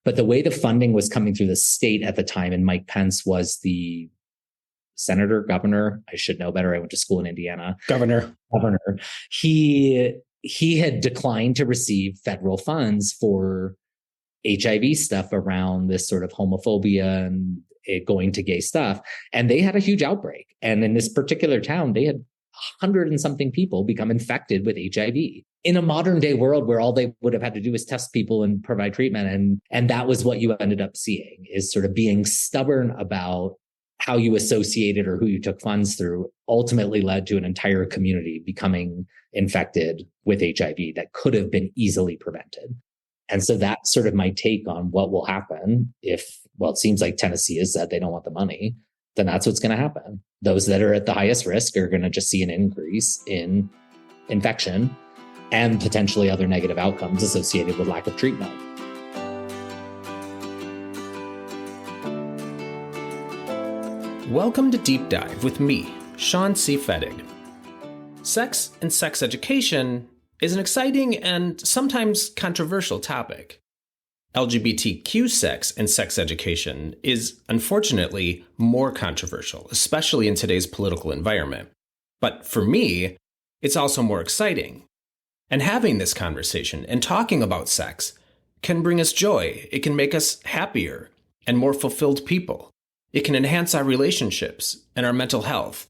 But the way the funding was coming through the state at the time, and Mike Pence was the governor. I should know better. I went to school in Indiana. Governor. He had declined to receive federal funds for HIV stuff around this sort of homophobia and it going to gay stuff. And they had a huge outbreak. And in this particular town, they had 100 and something people become infected with HIV in a modern day world where all they would have had to do is test people and provide treatment. And that was what you ended up seeing, is sort of being stubborn about how you associated or who you took funds through ultimately led to an entire community becoming infected with HIV that could have been easily prevented. And so that's sort of my take on what will happen if, well, it seems like Tennessee has said they don't want the money, then that's what's going to happen. Those that are at the highest risk are going to just see an increase in infection and potentially other negative outcomes associated with lack of treatment. Welcome to Deep Dive with me, Shawn C. Fettig. Sex and sex education is an exciting and sometimes controversial topic. LGBTQ sex and sex education is unfortunately more controversial, especially in today's political environment. But for me, it's also more exciting. And having this conversation and talking about sex can bring us joy. It can make us happier and more fulfilled people. It can enhance our relationships and our mental health.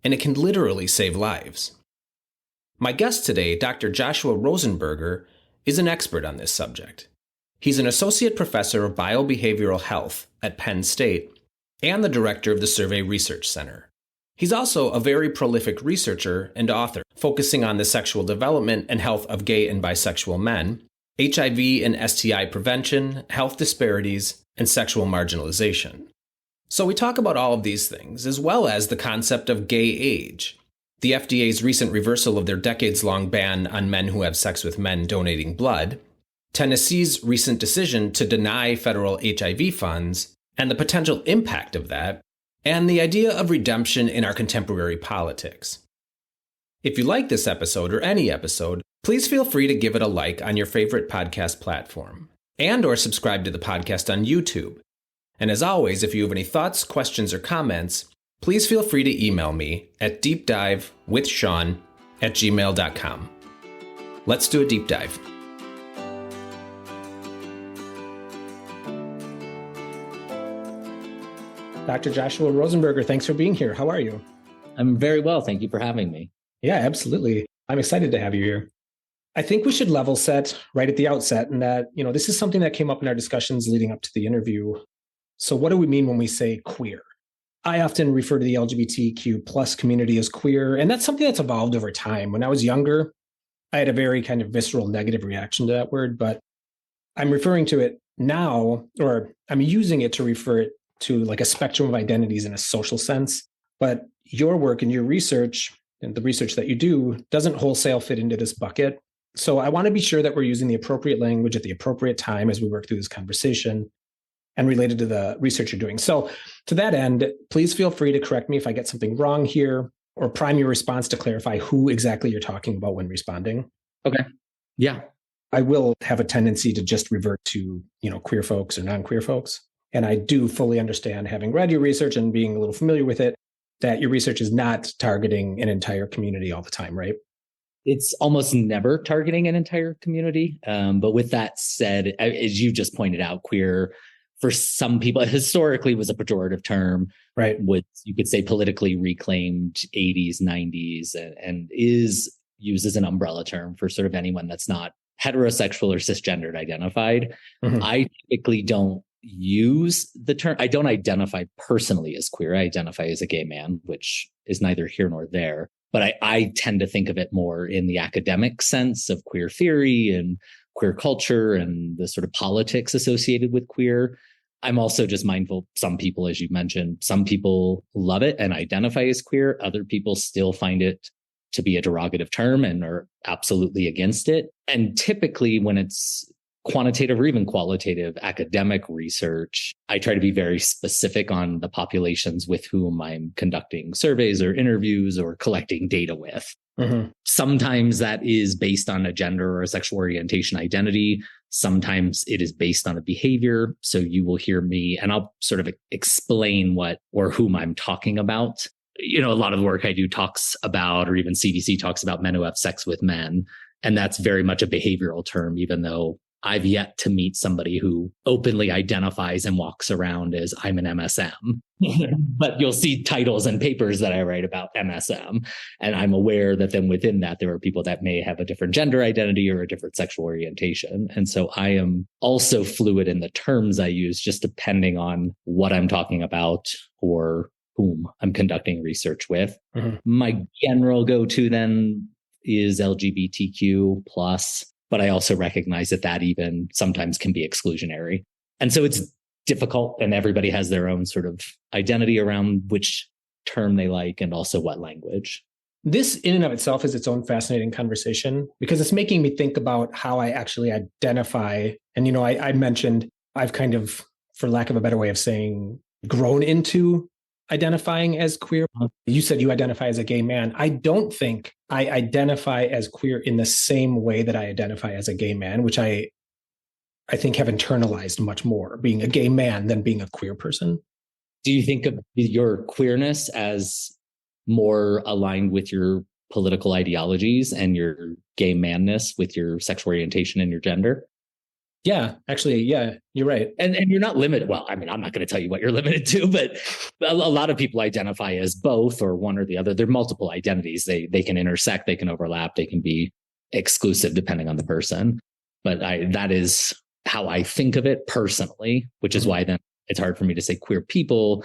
And it can literally save lives. My guest today, Dr. Joshua Rosenberger, is an expert on this subject. He's an associate professor of Biobehavioral Health at Penn State and the director of the Survey Research Center. He's also a very prolific researcher and author, focusing on the sexual development and health of gay and bisexual men, HIV and STI prevention, health disparities, and sexual marginalization. So we talk about all of these things, as well as the concept of gay age, the FDA's recent reversal of their decades-long ban on men who have sex with men donating blood, Tennessee's recent decision to deny federal HIV funds, and the potential impact of that, and the idea of redemption in our contemporary politics. If you like this episode or any episode, please feel free to give it a like on your favorite podcast platform, and or subscribe to the podcast on YouTube. And as always, if you have any thoughts, questions, or comments, please feel free to email me at deepdivewithshawn@gmail.com. Let's do a deep dive. Dr. Joshua Rosenberger, thanks for being here. How are you? I'm very well. Thank you for having me. Yeah, absolutely. I'm excited to have you here. I think we should level set right at the outset, and that, this is something that came up in our discussions leading up to the interview. So what do we mean when we say queer? I often refer to the LGBTQ plus community as queer, and that's something that's evolved over time. When I was younger, I had a very kind of visceral negative reaction to that word, but I'm referring to it now, or I'm using it to refer to like a spectrum of identities in a social sense. But your work and your research and the research that you do doesn't wholesale fit into this bucket. So I want to be sure that we're using the appropriate language at the appropriate time as we work through this conversation and related to the research you're doing. So to that end, please feel free to correct me if I get something wrong here, or prime your response to clarify who exactly you're talking about when responding. Okay. Yeah. I will have a tendency to just revert to, queer folks or non-queer folks. And I do fully understand, having read your research and being a little familiar with it, that your research is not targeting an entire community all the time, right? It's almost never targeting an entire community. But with that said, as you just pointed out, queer, for some people, historically was a pejorative term, right? You could say politically reclaimed 80s, 90s, and is used as an umbrella term for sort of anyone that's not heterosexual or cisgendered identified. Mm-hmm. I typically don't use the term. I don't identify personally as queer. I identify as a gay man, which is neither here nor there. But I tend to think of it more in the academic sense of queer theory and queer culture and the sort of politics associated with queer. I'm also just mindful, some people, as you mentioned, some people love it and identify as queer. Other people still find it to be a derogative term and are absolutely against it. And typically when it's quantitative or even qualitative academic research, I try to be very specific on the populations with whom I'm conducting surveys or interviews or collecting data with. Mm-hmm. Sometimes that is based on a gender or a sexual orientation identity. Sometimes it is based on a behavior. So you will hear me, and I'll sort of explain what or whom I'm talking about. A lot of the work I do talks about, or even CDC talks about, men who have sex with men. And that's very much a behavioral term, even though I've yet to meet somebody who openly identifies and walks around as I'm an MSM. But you'll see titles and papers that I write about MSM. And I'm aware that then within that, there are people that may have a different gender identity or a different sexual orientation. And so I am also fluid in the terms I use, just depending on what I'm talking about or whom I'm conducting research with. Mm-hmm. My general go-to then is LGBTQ plus. But I also recognize that even sometimes can be exclusionary. And so it's difficult, and everybody has their own sort of identity around which term they like and also what language. This in and of itself is its own fascinating conversation, because it's making me think about how I actually identify. And, I mentioned I've kind of, for lack of a better way of saying, grown into identifying as queer. You said you identify as a gay man. I don't think I identify as queer in the same way that I identify as a gay man, which I think have internalized much more being a gay man than being a queer person. Do you think of your queerness as more aligned with your political ideologies and your gay manness with your sexual orientation and your gender? Yeah, actually, yeah, you're right. And you're not limited. Well, I mean, I'm not going to tell you what you're limited to, but a lot of people identify as both or one or the other. There are multiple identities. They can intersect, they can overlap, they can be exclusive depending on the person. But that is how I think of it personally, which is why then it's hard for me to say queer people,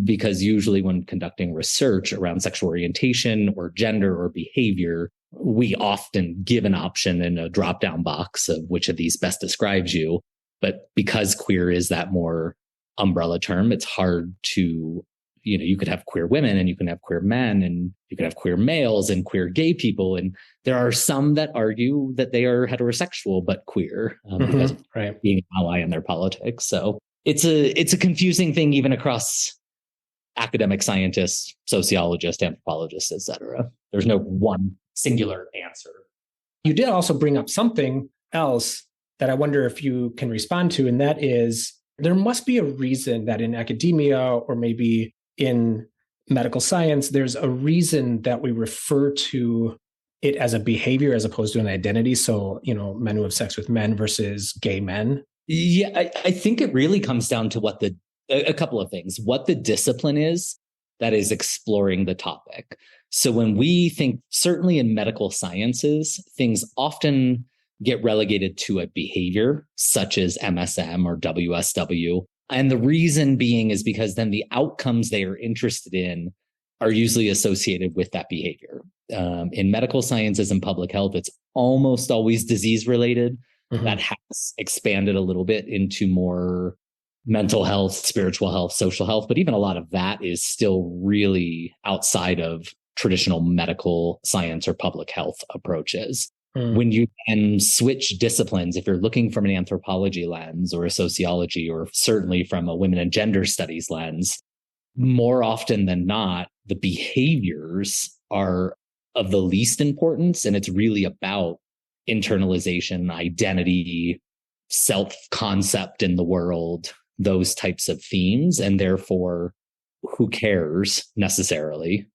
because usually when conducting research around sexual orientation or gender or behavior, we often give an option in a drop-down box of which of these best describes you. But because queer is that more umbrella term, it's hard to, you could have queer women and you can have queer men and you can have queer males and queer gay people. And there are some that argue that they are heterosexual, but queer because of being an ally in their politics. So it's a confusing thing, even across academic scientists, sociologists, anthropologists, etc. There's no one singular answer. You did also bring up something else that I wonder if you can respond to, and that is there must be a reason that in academia or maybe in medical science, there's a reason that we refer to it as a behavior as opposed to an identity. So, men who have sex with men versus gay men. Yeah, I think it really comes down to a couple of things. What the discipline is that is exploring the topic. So when we think, certainly in medical sciences, things often get relegated to a behavior such as MSM or WSW. And the reason being is because then the outcomes they are interested in are usually associated with that behavior. In medical sciences and public health, it's almost always disease related. Mm-hmm. That has expanded a little bit into more mental health, spiritual health, social health. But even a lot of that is still really outside of traditional medical science or public health approaches. When you can switch disciplines, if you're looking from an anthropology lens or a sociology, or certainly from a women and gender studies lens, more often than not, the behaviors are of the least importance. And it's really about internalization, identity, self-concept in the world, those types of themes. And therefore, who cares necessarily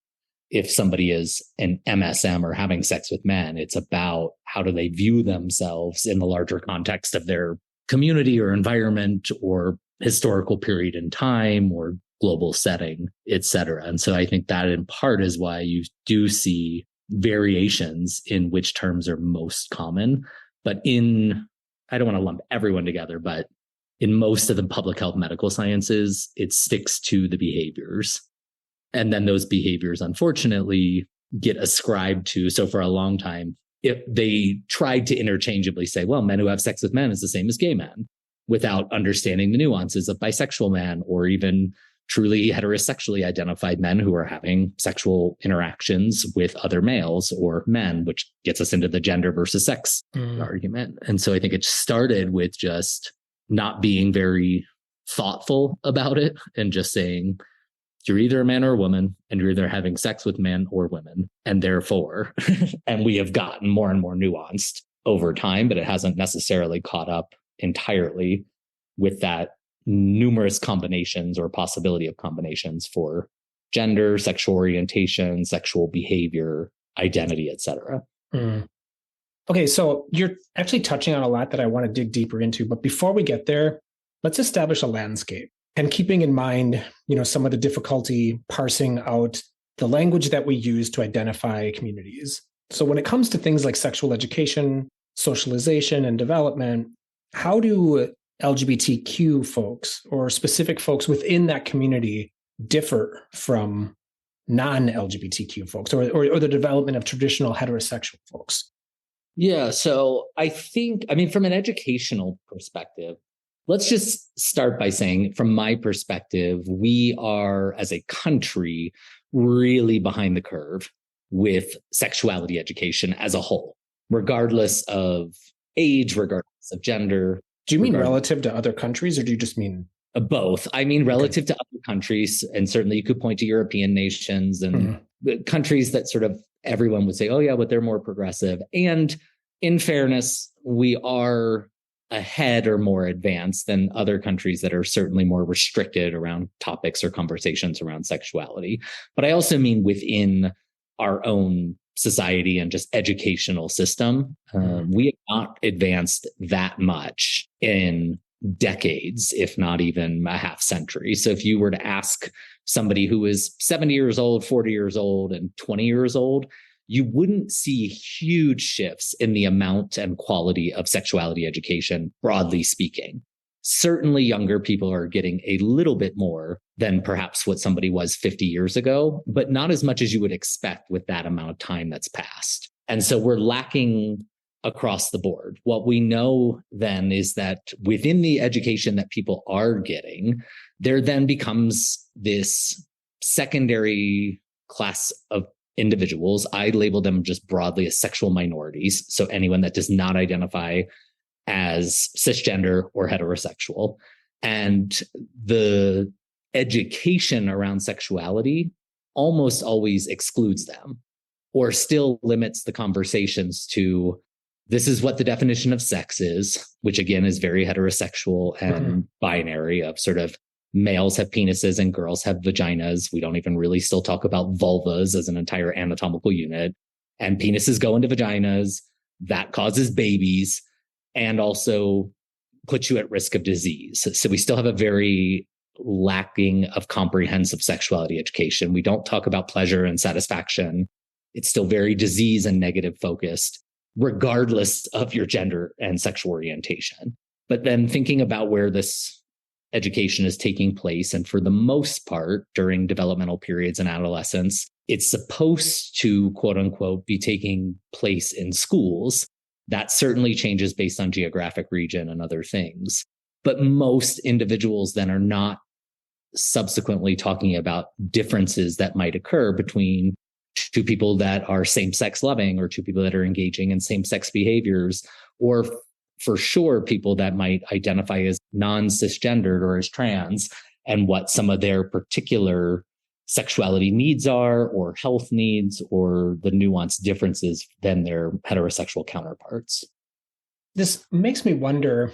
if somebody is an MSM or having sex with men? It's about how do they view themselves in the larger context of their community or environment or historical period in time or global setting, et cetera. And so I think that in part is why you do see variations in which terms are most common. But I don't want to lump everyone together, but in most of the public health medical sciences, it sticks to the behaviors. And then those behaviors, unfortunately, get ascribed to. So for a long time, if they tried to interchangeably say, well, men who have sex with men is the same as gay men, without understanding the nuances of bisexual men or even truly heterosexually identified men who are having sexual interactions with other males or men, which gets us into the gender versus sex argument. And so I think it started with just not being very thoughtful about it and just saying, you're either a man or a woman, and you're either having sex with men or women. And therefore, and we have gotten more and more nuanced over time, but it hasn't necessarily caught up entirely with that numerous combinations or possibility of combinations for gender, sexual orientation, sexual behavior, identity, etc. Mm. Okay, so you're actually touching on a lot that I want to dig deeper into. But before we get there, let's establish a landscape. And keeping in mind, some of the difficulty parsing out the language that we use to identify communities. So when it comes to things like sexual education, socialization, and development, how do LGBTQ folks or specific folks within that community differ from non-LGBTQ folks or the development of traditional heterosexual folks? Yeah, so from an educational perspective, let's just start by saying, from my perspective, we are, as a country, really behind the curve with sexuality education as a whole, regardless of age, regardless of gender. Do you mean relative to other countries, or do you just mean? Both. I mean, relative to other countries, and certainly you could point to European nations and countries that sort of everyone would say, oh yeah, but they're more progressive. And in fairness, we are ahead or more advanced than other countries that are certainly more restricted around topics or conversations around sexuality. But I also mean within our own society and just educational system. We have not advanced that much in decades, if not even a half century. So if you were to ask somebody who is 70 years old, 40 years old, and 20 years old, you wouldn't see huge shifts in the amount and quality of sexuality education, broadly speaking. Certainly younger people are getting a little bit more than perhaps what somebody was 50 years ago, but not as much as you would expect with that amount of time that's passed. And so we're lacking across the board. What we know then is that within the education that people are getting, there then becomes this secondary class of individuals. I label them just broadly as sexual minorities. So anyone that does not identify as cisgender or heterosexual. And the education around sexuality almost always excludes them or still limits the conversations to this is what the definition of sex is, which again is very heterosexual and binary of sort of males have penises and girls have vaginas. We don't even really still talk about vulvas as an entire anatomical unit. And penises go into vaginas. That causes babies and also puts you at risk of disease. So we still have a very lacking of comprehensive sexuality education. We don't talk about pleasure and satisfaction. It's still very disease and negative focused, regardless of your gender and sexual orientation. But then thinking about where this education is taking place, and for the most part, during developmental periods in adolescence, it's supposed to, quote unquote, be taking place in schools. That certainly changes based on geographic region and other things. But most individuals then are not subsequently talking about differences that might occur between two people that are same-sex loving or two people that are engaging in same-sex behaviors, or for sure, people that might identify as non-cisgendered or as trans, and what some of their particular sexuality needs are, or health needs, or the nuanced differences than their heterosexual counterparts. This makes me wonder,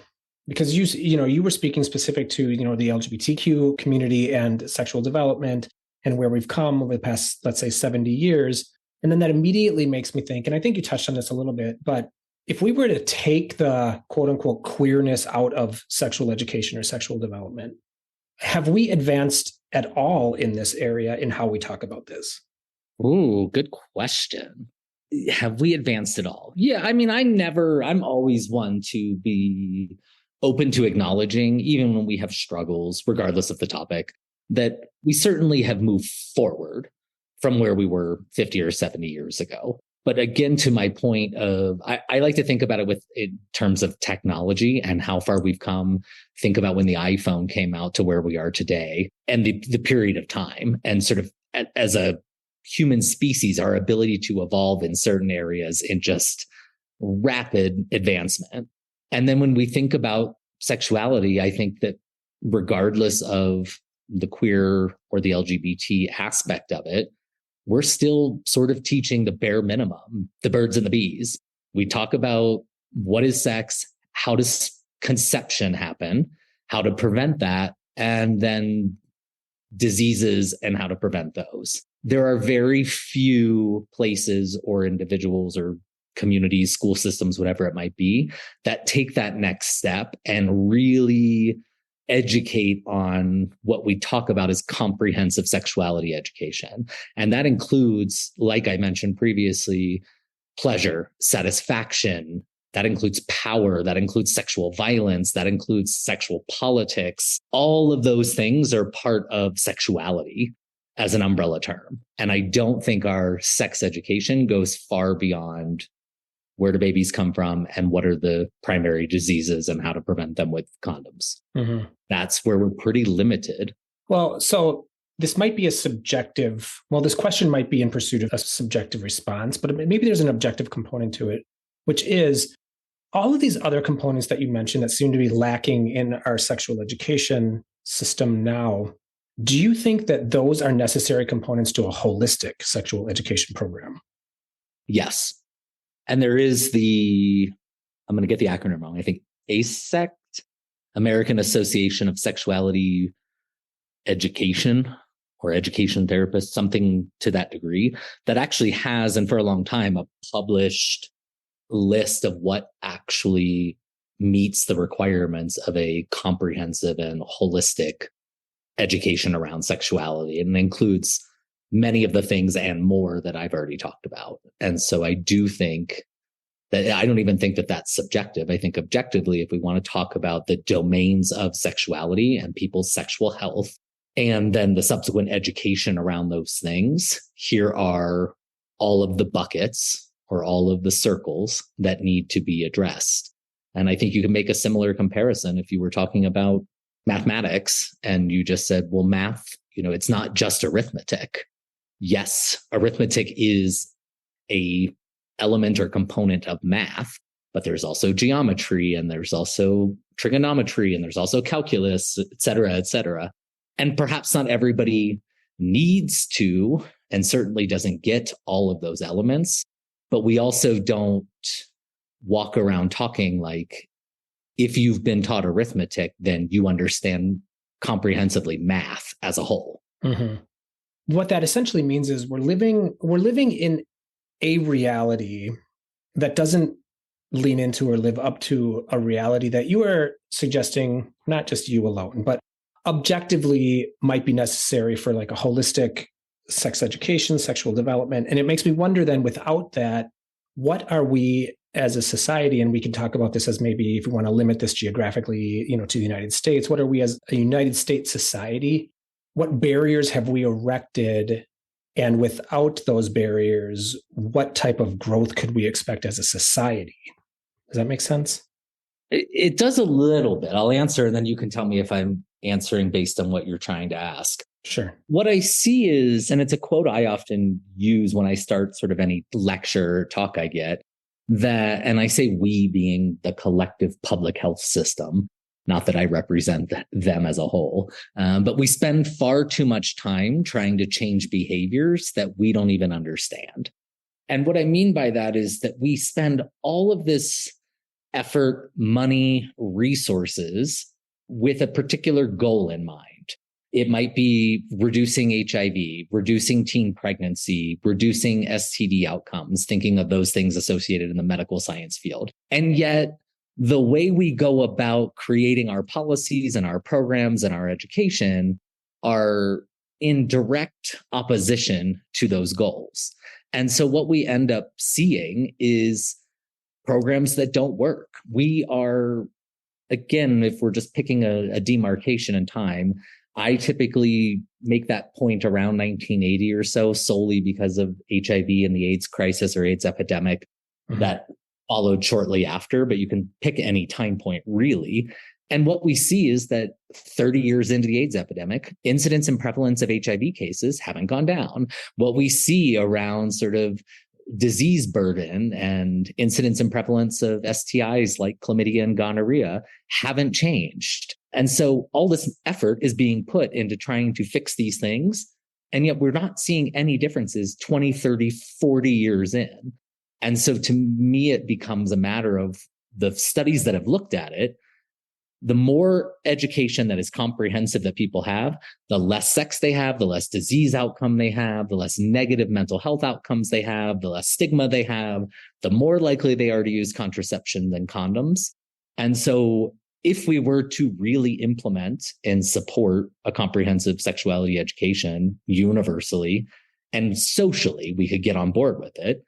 because you were speaking specific to, the LGBTQ community and sexual development and where we've come over the past, let's say, 70 years. And then that immediately makes me think, and I think you touched on this a little bit, but if we were to take the quote unquote queerness out of sexual education or sexual development, have we advanced at all in this area in how we talk about this? Ooh, good question. Have we advanced at all? Yeah, I mean, I'm always one to be open to acknowledging, even when we have struggles, regardless of the topic, that we certainly have moved forward from where we were 50 or 70 years ago. But again, to my point of, I like to think about it in terms of technology and how far we've come. Think about when the iPhone came out to where we are today and the period of time, and sort of as a human species, our ability to evolve in certain areas in just rapid advancement. And then when we think about sexuality, I think that regardless of the queer or the LGBT aspect of it, we're still sort of teaching the bare minimum, the birds and the bees. We talk about what is sex? How does conception happen? How to prevent that? And then diseases and how to prevent those. There are very few places or individuals or communities, school systems, whatever it might be, that take that next step and really educate on what we talk about as comprehensive sexuality education. And that includes, like I mentioned previously, pleasure, satisfaction. That includes power. That includes sexual violence. That includes sexual politics. All of those things are part of sexuality as an umbrella term. And I don't think our sex education goes far beyond where do babies come from and what are the primary diseases and how to prevent them with condoms. Mm-hmm. That's where we're pretty limited. Well, so this might be this question might be in pursuit of a subjective response, but maybe there's an objective component to it, which is all of these other components that you mentioned that seem to be lacking in our sexual education system now. Do you think that those are necessary components to a holistic sexual education program? Yes. And there is I'm going to get the acronym wrong. I think ASECT, American Association of Sexuality Education or Education Therapists, something to that degree, that actually has, and for a long time, a published list of what actually meets the requirements of a comprehensive and holistic education around sexuality, and includes many of the things and more that I've already talked about. And so I do think that I don't even think that that's subjective. I think objectively, if we want to talk about the domains of sexuality and people's sexual health, and then the subsequent education around those things, here are all of the buckets or all of the circles that need to be addressed. And I think you can make a similar comparison if you were talking about mathematics and you just said, well, math, it's not just arithmetic. Yes, arithmetic is a element or component of math, but there's also geometry and there's also trigonometry and there's also calculus, et cetera, et cetera. And perhaps not everybody needs to, and certainly doesn't get all of those elements, but we also don't walk around talking like, if you've been taught arithmetic, then you understand comprehensively math as a whole. Mm-hmm. What that essentially means is we're living in a reality that doesn't lean into or live up to a reality that you are suggesting, not just you alone, but objectively might be necessary for like a holistic sex education, sexual development. And it makes me wonder then, without that, what are we as a society, and we can talk about this as maybe if we want to limit this geographically, to the United States, what are we as a United States society? What barriers have we erected? And without those barriers, what type of growth could we expect as a society? Does that make sense? It does a little bit. I'll answer, and then you can tell me if I'm answering based on what you're trying to ask. Sure. What I see is, and it's a quote I often use when I start sort of any lecture or talk I get, that, and I say we being the collective public health system, not that I represent them as a whole, but we spend far too much time trying to change behaviors that we don't even understand. And what I mean by that is that we spend all of this effort, money, resources with a particular goal in mind. It might be reducing HIV, reducing teen pregnancy, reducing STD outcomes, thinking of those things associated in the medical science field. And yet, the way we go about creating our policies and our programs and our education are in direct opposition to those goals. And so what we end up seeing is programs that don't work. We are, again, if we're just picking a demarcation in time, I typically make that point around 1980 or so, solely because of HIV and the AIDS crisis or AIDS epidemic that followed shortly after, but you can pick any time point really. And what we see is that 30 years into the AIDS epidemic, incidence and prevalence of HIV cases haven't gone down. What we see around sort of disease burden and incidence and prevalence of STIs like chlamydia and gonorrhea haven't changed. And so all this effort is being put into trying to fix these things. And yet we're not seeing any differences 20, 30, 40 years in. And so to me, it becomes a matter of the studies that have looked at it, the more education that is comprehensive that people have, the less sex they have, the less disease outcome they have, the less negative mental health outcomes they have, the less stigma they have, the more likely they are to use contraception than condoms. And so if we were to really implement and support a comprehensive sexuality education universally and socially, we could get on board with it.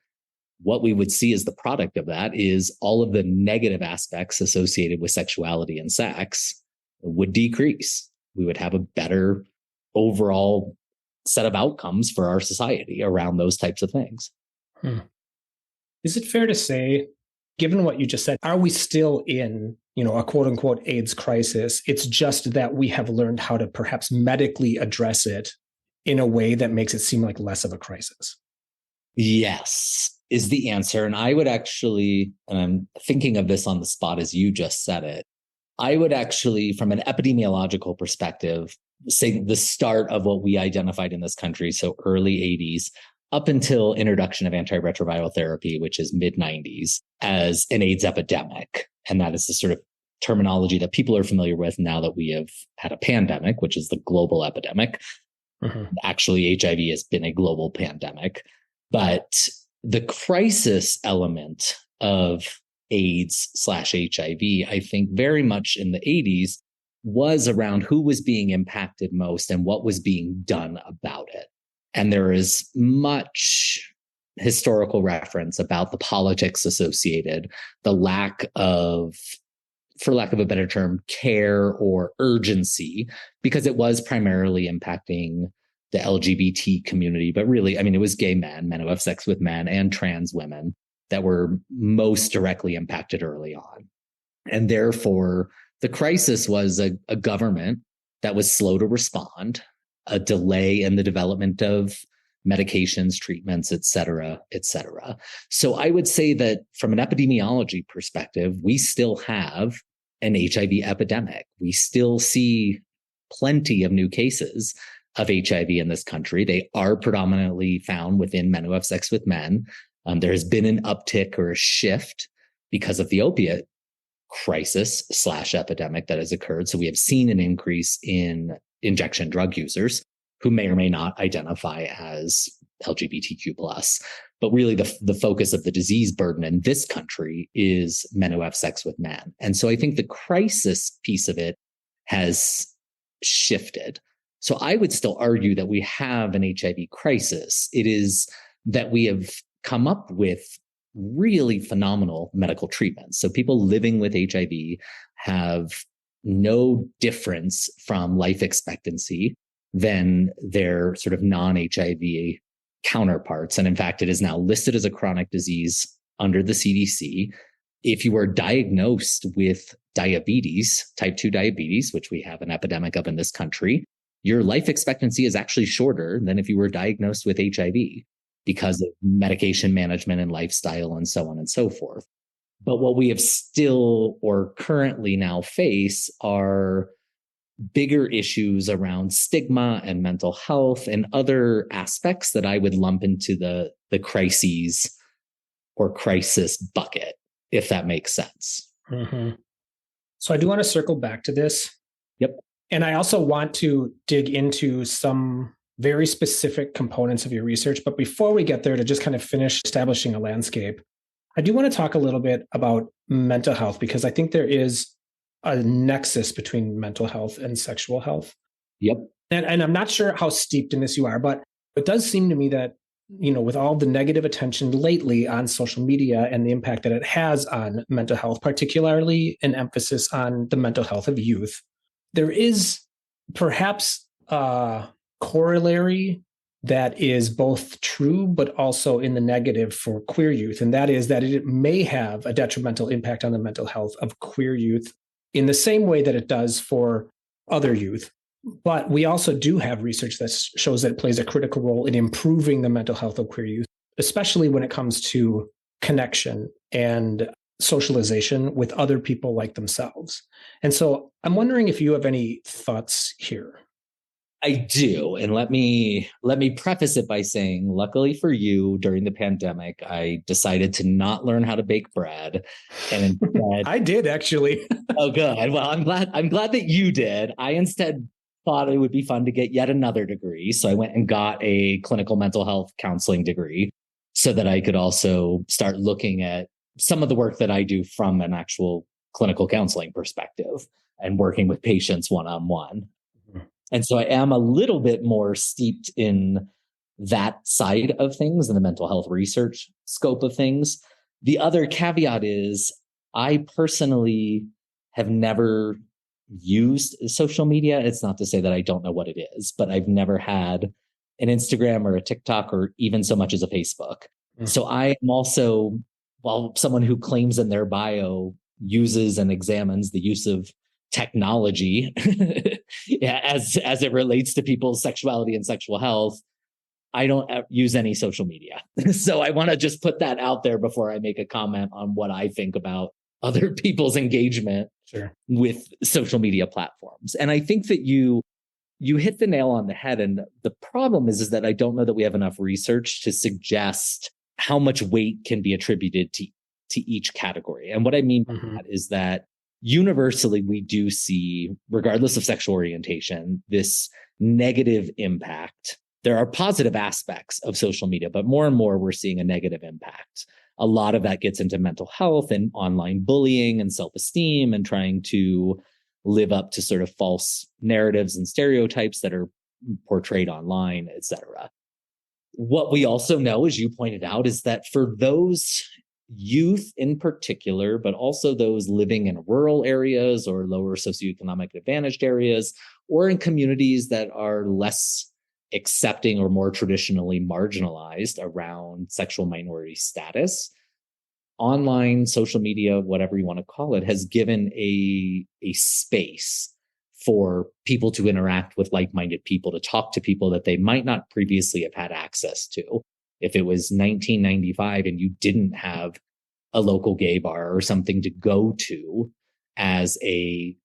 What we would see as the product of that is all of the negative aspects associated with sexuality and sex would decrease. We would have a better overall set of outcomes for our society around those types of things. Is it fair to say, given what you just said, are we still in, a quote unquote AIDS crisis? It's just that we have learned how to perhaps medically address it in a way that makes it seem like less of a crisis. Yes, is the answer. And I would actually, and I'm thinking of this on the spot as you just said it, I would actually, from an epidemiological perspective, say the start of what we identified in this country, so early 80s, up until introduction of antiretroviral therapy, which is mid-90s, as an AIDS epidemic. And that is the sort of terminology that people are familiar with now that we have had a pandemic, which is the global epidemic. Actually, HIV has been a global pandemic. But the crisis element of AIDS/HIV, I think very much in the 80s was around who was being impacted most and what was being done about it. And there is much historical reference about the politics associated, the lack of, for lack of a better term, care or urgency, because it was primarily impacting the LGBT community, but really, it was gay men who have sex with men, and trans women that were most directly impacted early on. And therefore, the crisis was a government that was slow to respond, a delay in the development of medications, treatments, et cetera, et cetera. So I would say that from an epidemiology perspective, we still have an HIV epidemic. We still see plenty of new cases of HIV in this country. They are predominantly found within men who have sex with men. There has been an uptick or a shift because of the opiate crisis/epidemic that has occurred. So we have seen an increase in injection drug users who may or may not identify as LGBTQ+. But really the focus of the disease burden in this country is men who have sex with men. And so I think the crisis piece of it has shifted. So I would still argue that we have an HIV crisis. It is that we have come up with really phenomenal medical treatments. So people living with HIV have no difference from life expectancy than their sort of non-HIV counterparts. And in fact, it is now listed as a chronic disease under the CDC. If you are diagnosed with diabetes, type 2 diabetes, which we have an epidemic of in this country, your life expectancy is actually shorter than if you were diagnosed with HIV because of medication management and lifestyle and so on and so forth. But what we have still or currently now face are bigger issues around stigma and mental health and other aspects that I would lump into the crises or crisis bucket, if that makes sense. So I do want to circle back to this. Yep. And I also want to dig into some very specific components of your research. But before we get there, to just kind of finish establishing a landscape, I do want to talk a little bit about mental health, because I think there is a nexus between mental health and sexual health. Yep. And I'm not sure how steeped in this you are, but it does seem to me that, with all the negative attention lately on social media and the impact that it has on mental health, particularly an emphasis on the mental health of youth, there is perhaps a corollary that is both true, but also in the negative for queer youth. And that is that it may have a detrimental impact on the mental health of queer youth in the same way that it does for other youth. But we also do have research that shows that it plays a critical role in improving the mental health of queer youth, especially when it comes to connection and socialization with other people like themselves. And so I'm wondering if you have any thoughts here. I do. And let me preface it by saying, luckily for you, during the pandemic, I decided to not learn how to bake bread. And instead, I did actually. oh good. Well, I'm glad that you did. I instead thought it would be fun to get yet another degree. So I went and got a clinical mental health counseling degree so that I could also start looking at some of the work that I do from an actual clinical counseling perspective and working with patients one-on-one. And so I am a little bit more steeped in that side of things and the mental health research scope of things. The other caveat is I personally have never used social media. It's not to say that I don't know what it is, but I've never had an Instagram or a TikTok or even so much as a Facebook. So I am also, well, someone who claims in their bio uses and examines the use of technology as it relates to people's sexuality and sexual health. I don't use any social media. So I want to just put that out there before I make a comment on what I think about other people's engagement with social media platforms. And I think that you hit the nail on the head. And the problem is that I don't know that we have enough research to suggest how much weight can be attributed to each category. And what I mean by that is that universally, we do see, regardless of sexual orientation, this negative impact. There are positive aspects of social media, but more and more we're seeing a negative impact. A lot of that gets into mental health and online bullying and self-esteem and trying to live up to sort of false narratives and stereotypes that are portrayed online, et cetera. What we also know, as you pointed out, is that for those youth in particular, but also those living in rural areas or lower socioeconomic advantaged areas, or in communities that are less accepting or more traditionally marginalized around sexual minority status, online social media, whatever you want to call it, has given a space for people to interact with like-minded people, to talk to people that they might not previously have had access to. If it was 1995 and you didn't have a local gay bar or something to go to as a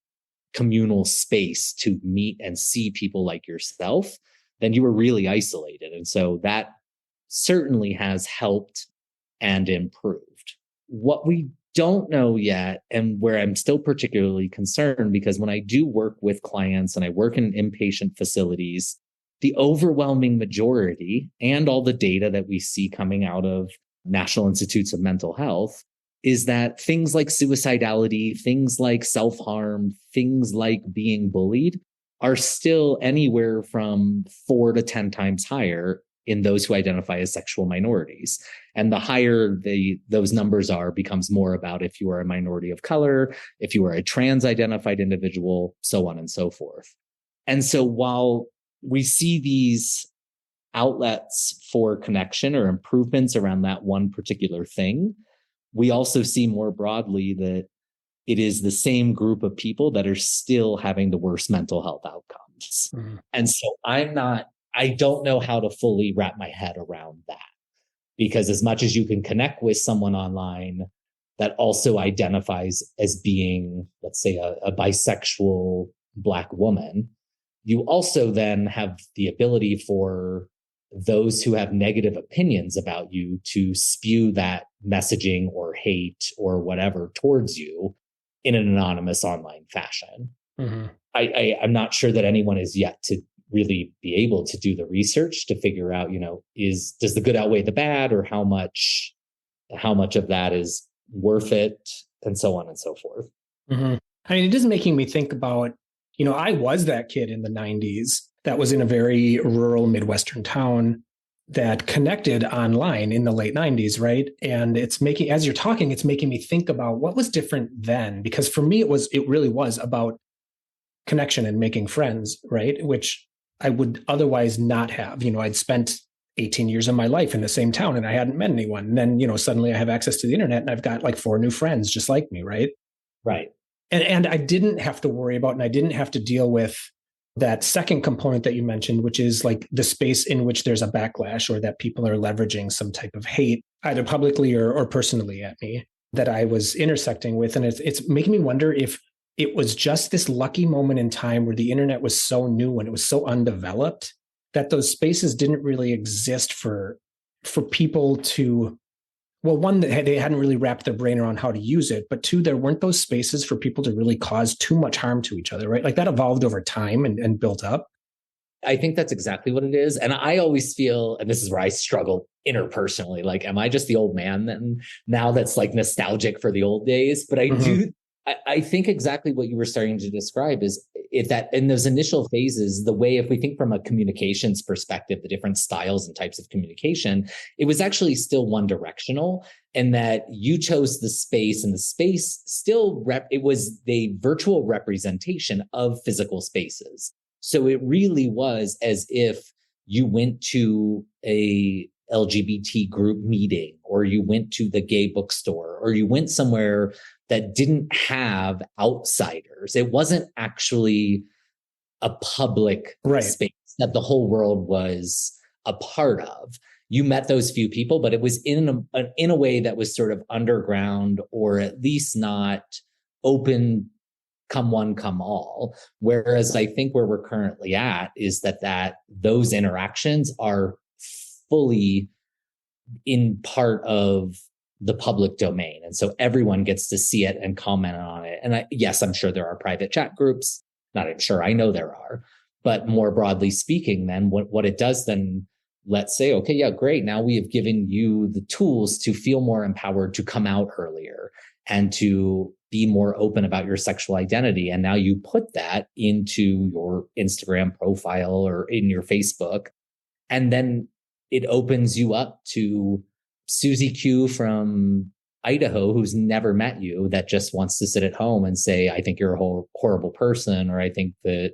communal space to meet and see people like yourself, then you were really isolated. And so that certainly has helped and improved. What we don't know yet, and where I'm still particularly concerned, because when I do work with clients and I work in inpatient facilities, the overwhelming majority and all the data that we see coming out of National Institutes of Mental Health is that things like suicidality, things like self-harm, things like being bullied are still anywhere from 4 to 10 times higher in those who identify as sexual minorities. And the higher those numbers are, becomes more about if you are a minority of color, if you are a trans identified individual, so on and so forth. And so while we see these outlets for connection or improvements around that one particular thing, we also see more broadly that it is the same group of people that are still having the worst mental health outcomes. Mm-hmm. And so I don't know how to fully wrap my head around that, because as much as you can connect with someone online that also identifies as being, let's say, a bisexual Black woman, you also then have the ability for those who have negative opinions about you to spew that messaging or hate or whatever towards you in an anonymous online fashion. Mm-hmm. I'm not sure that anyone is yet to really be able to do the research to figure out, does the good outweigh the bad, or how much of that is worth it, and so on and so forth. Mm-hmm. I mean, it is making me think about, I was that kid in the 90s that was in a very rural Midwestern town that connected online in the late 90s, right? And as you're talking, it's making me think about what was different then, because for me, it really was about connection and making friends, right? Which I would otherwise not have. I'd spent 18 years of my life in the same town and I hadn't met anyone. And then, suddenly I have access to the internet and I've got like 4 new friends just like me, right? Right. And I didn't have to worry about, and I didn't have to deal with that second component that you mentioned, which is like the space in which there's a backlash or that people are leveraging some type of hate, either publicly or personally at me, that I was intersecting with. And it's making me wonder if it was just this lucky moment in time where the internet was so new and it was so undeveloped that those spaces didn't really exist for people to, well, one, that they hadn't really wrapped their brain around how to use it, but two, there weren't those spaces for people to really cause too much harm to each other, right? Like that evolved over time and built up. I think that's exactly what it is. And I always feel, and this is where I struggle interpersonally, like, am I just the old man then now that's like nostalgic for the old days? But I think exactly what you were starting to describe is that in those initial phases, the way, if we think from a communications perspective, the different styles and types of communication, it was actually still one directional, and that you chose the space, and the space still it was the virtual representation of physical spaces. So it really was as if you went to a LGBT group meeting, or you went to the gay bookstore, or you went somewhere that didn't have outsiders. It wasn't actually a public space that the whole world was a part of. You met those few people, but it was in a way that was sort of underground, or at least not open, come one, come all. Whereas I think where we're currently at is that those interactions are fully in part of the public domain. And so everyone gets to see it and comment on it. And yes, I'm sure there are private chat groups. Not I'm sure, I know there are. But more broadly speaking, then what it does then, let's say, okay, yeah, great. Now we have given you the tools to feel more empowered, to come out earlier and to be more open about your sexual identity. And now you put that into your Instagram profile or in your Facebook. And then it opens you up to Susie Q from Idaho, who's never met you, that just wants to sit at home and say, I think you're a horrible person, or I think that,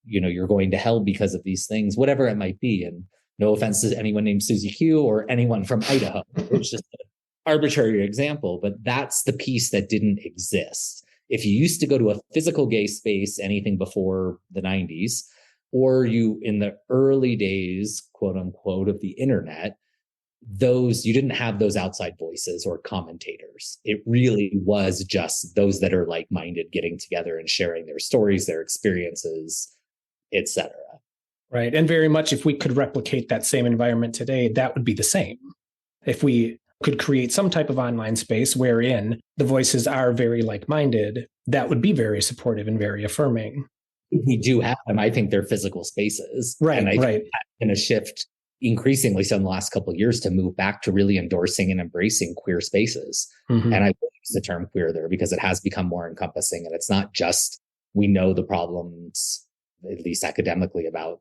you're going to hell because of these things, whatever it might be. And no offense to anyone named Susie Q or anyone from Idaho. It's just an arbitrary example, but that's the piece that didn't exist. If you used to go to a physical gay space, anything before the 90s, or you in the early days, quote unquote, of the internet, you didn't have those outside voices or commentators. It really was just those that are like-minded getting together and sharing their stories, their experiences, etc. Right. And very much if we could replicate that same environment today, that would be the same. If we could create some type of online space wherein the voices are very like-minded, that would be very supportive and very affirming. We do have them. I think they're physical spaces. Right. And I think that's going to shift increasingly so in the last couple of years to move back to really endorsing and embracing queer spaces. Mm-hmm. And I will use the term queer there because it has become more encompassing. And it's not just, we know the problems, at least academically, about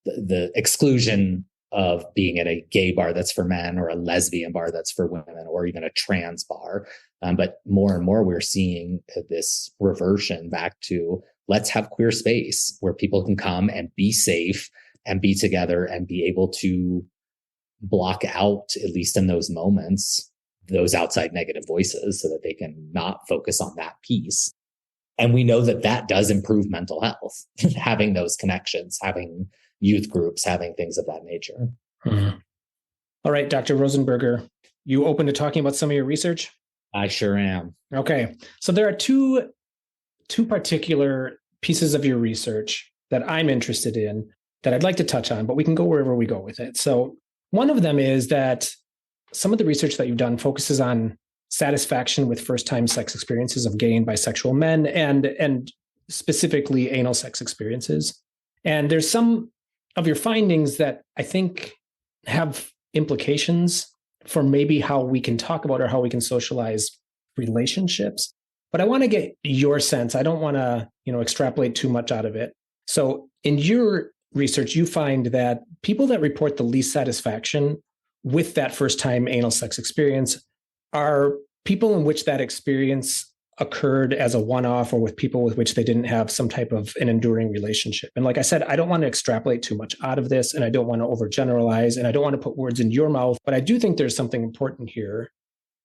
the exclusion of being at a gay bar that's for men, or a lesbian bar that's for women, or even a trans bar. But more and more we're seeing this reversion back to, let's have queer space where people can come and be safe and be together and be able to block out, at least in those moments, those outside negative voices so that they can not focus on that piece. And we know that does improve mental health, having those connections, having youth groups, having things of that nature. Mm-hmm. All right, Dr. Rosenberger, you open to talking about some of your research? I sure am. Okay. So there are two particular pieces of your research that I'm interested in that I'd like to touch on, but we can go wherever we go with it. So one of them is that some of the research that you've done focuses on satisfaction with first-time sex experiences of gay and bisexual men, and specifically anal sex experiences. And there's some of your findings that I think have implications for maybe how we can talk about or how we can socialize relationships. But I want to get your sense. I don't want to, extrapolate too much out of it. So in your research, you find that people that report the least satisfaction with that first-time anal sex experience are people in which that experience occurred as a one-off, or with people with which they didn't have some type of an enduring relationship. And like I said, I don't want to extrapolate too much out of this, and I don't want to overgeneralize, and I don't want to put words in your mouth, but I do think there's something important here.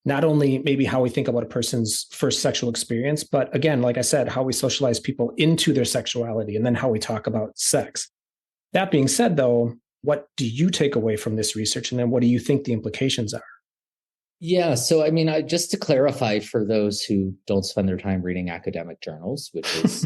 Not only maybe how we think about a person's first sexual experience, but again, like I said, how we socialize people into their sexuality, and then how we talk about sex. That being said, though, what do you take away from this research? And then what do you think the implications are? Yeah. So, I mean, just to clarify for those who don't spend their time reading academic journals, which is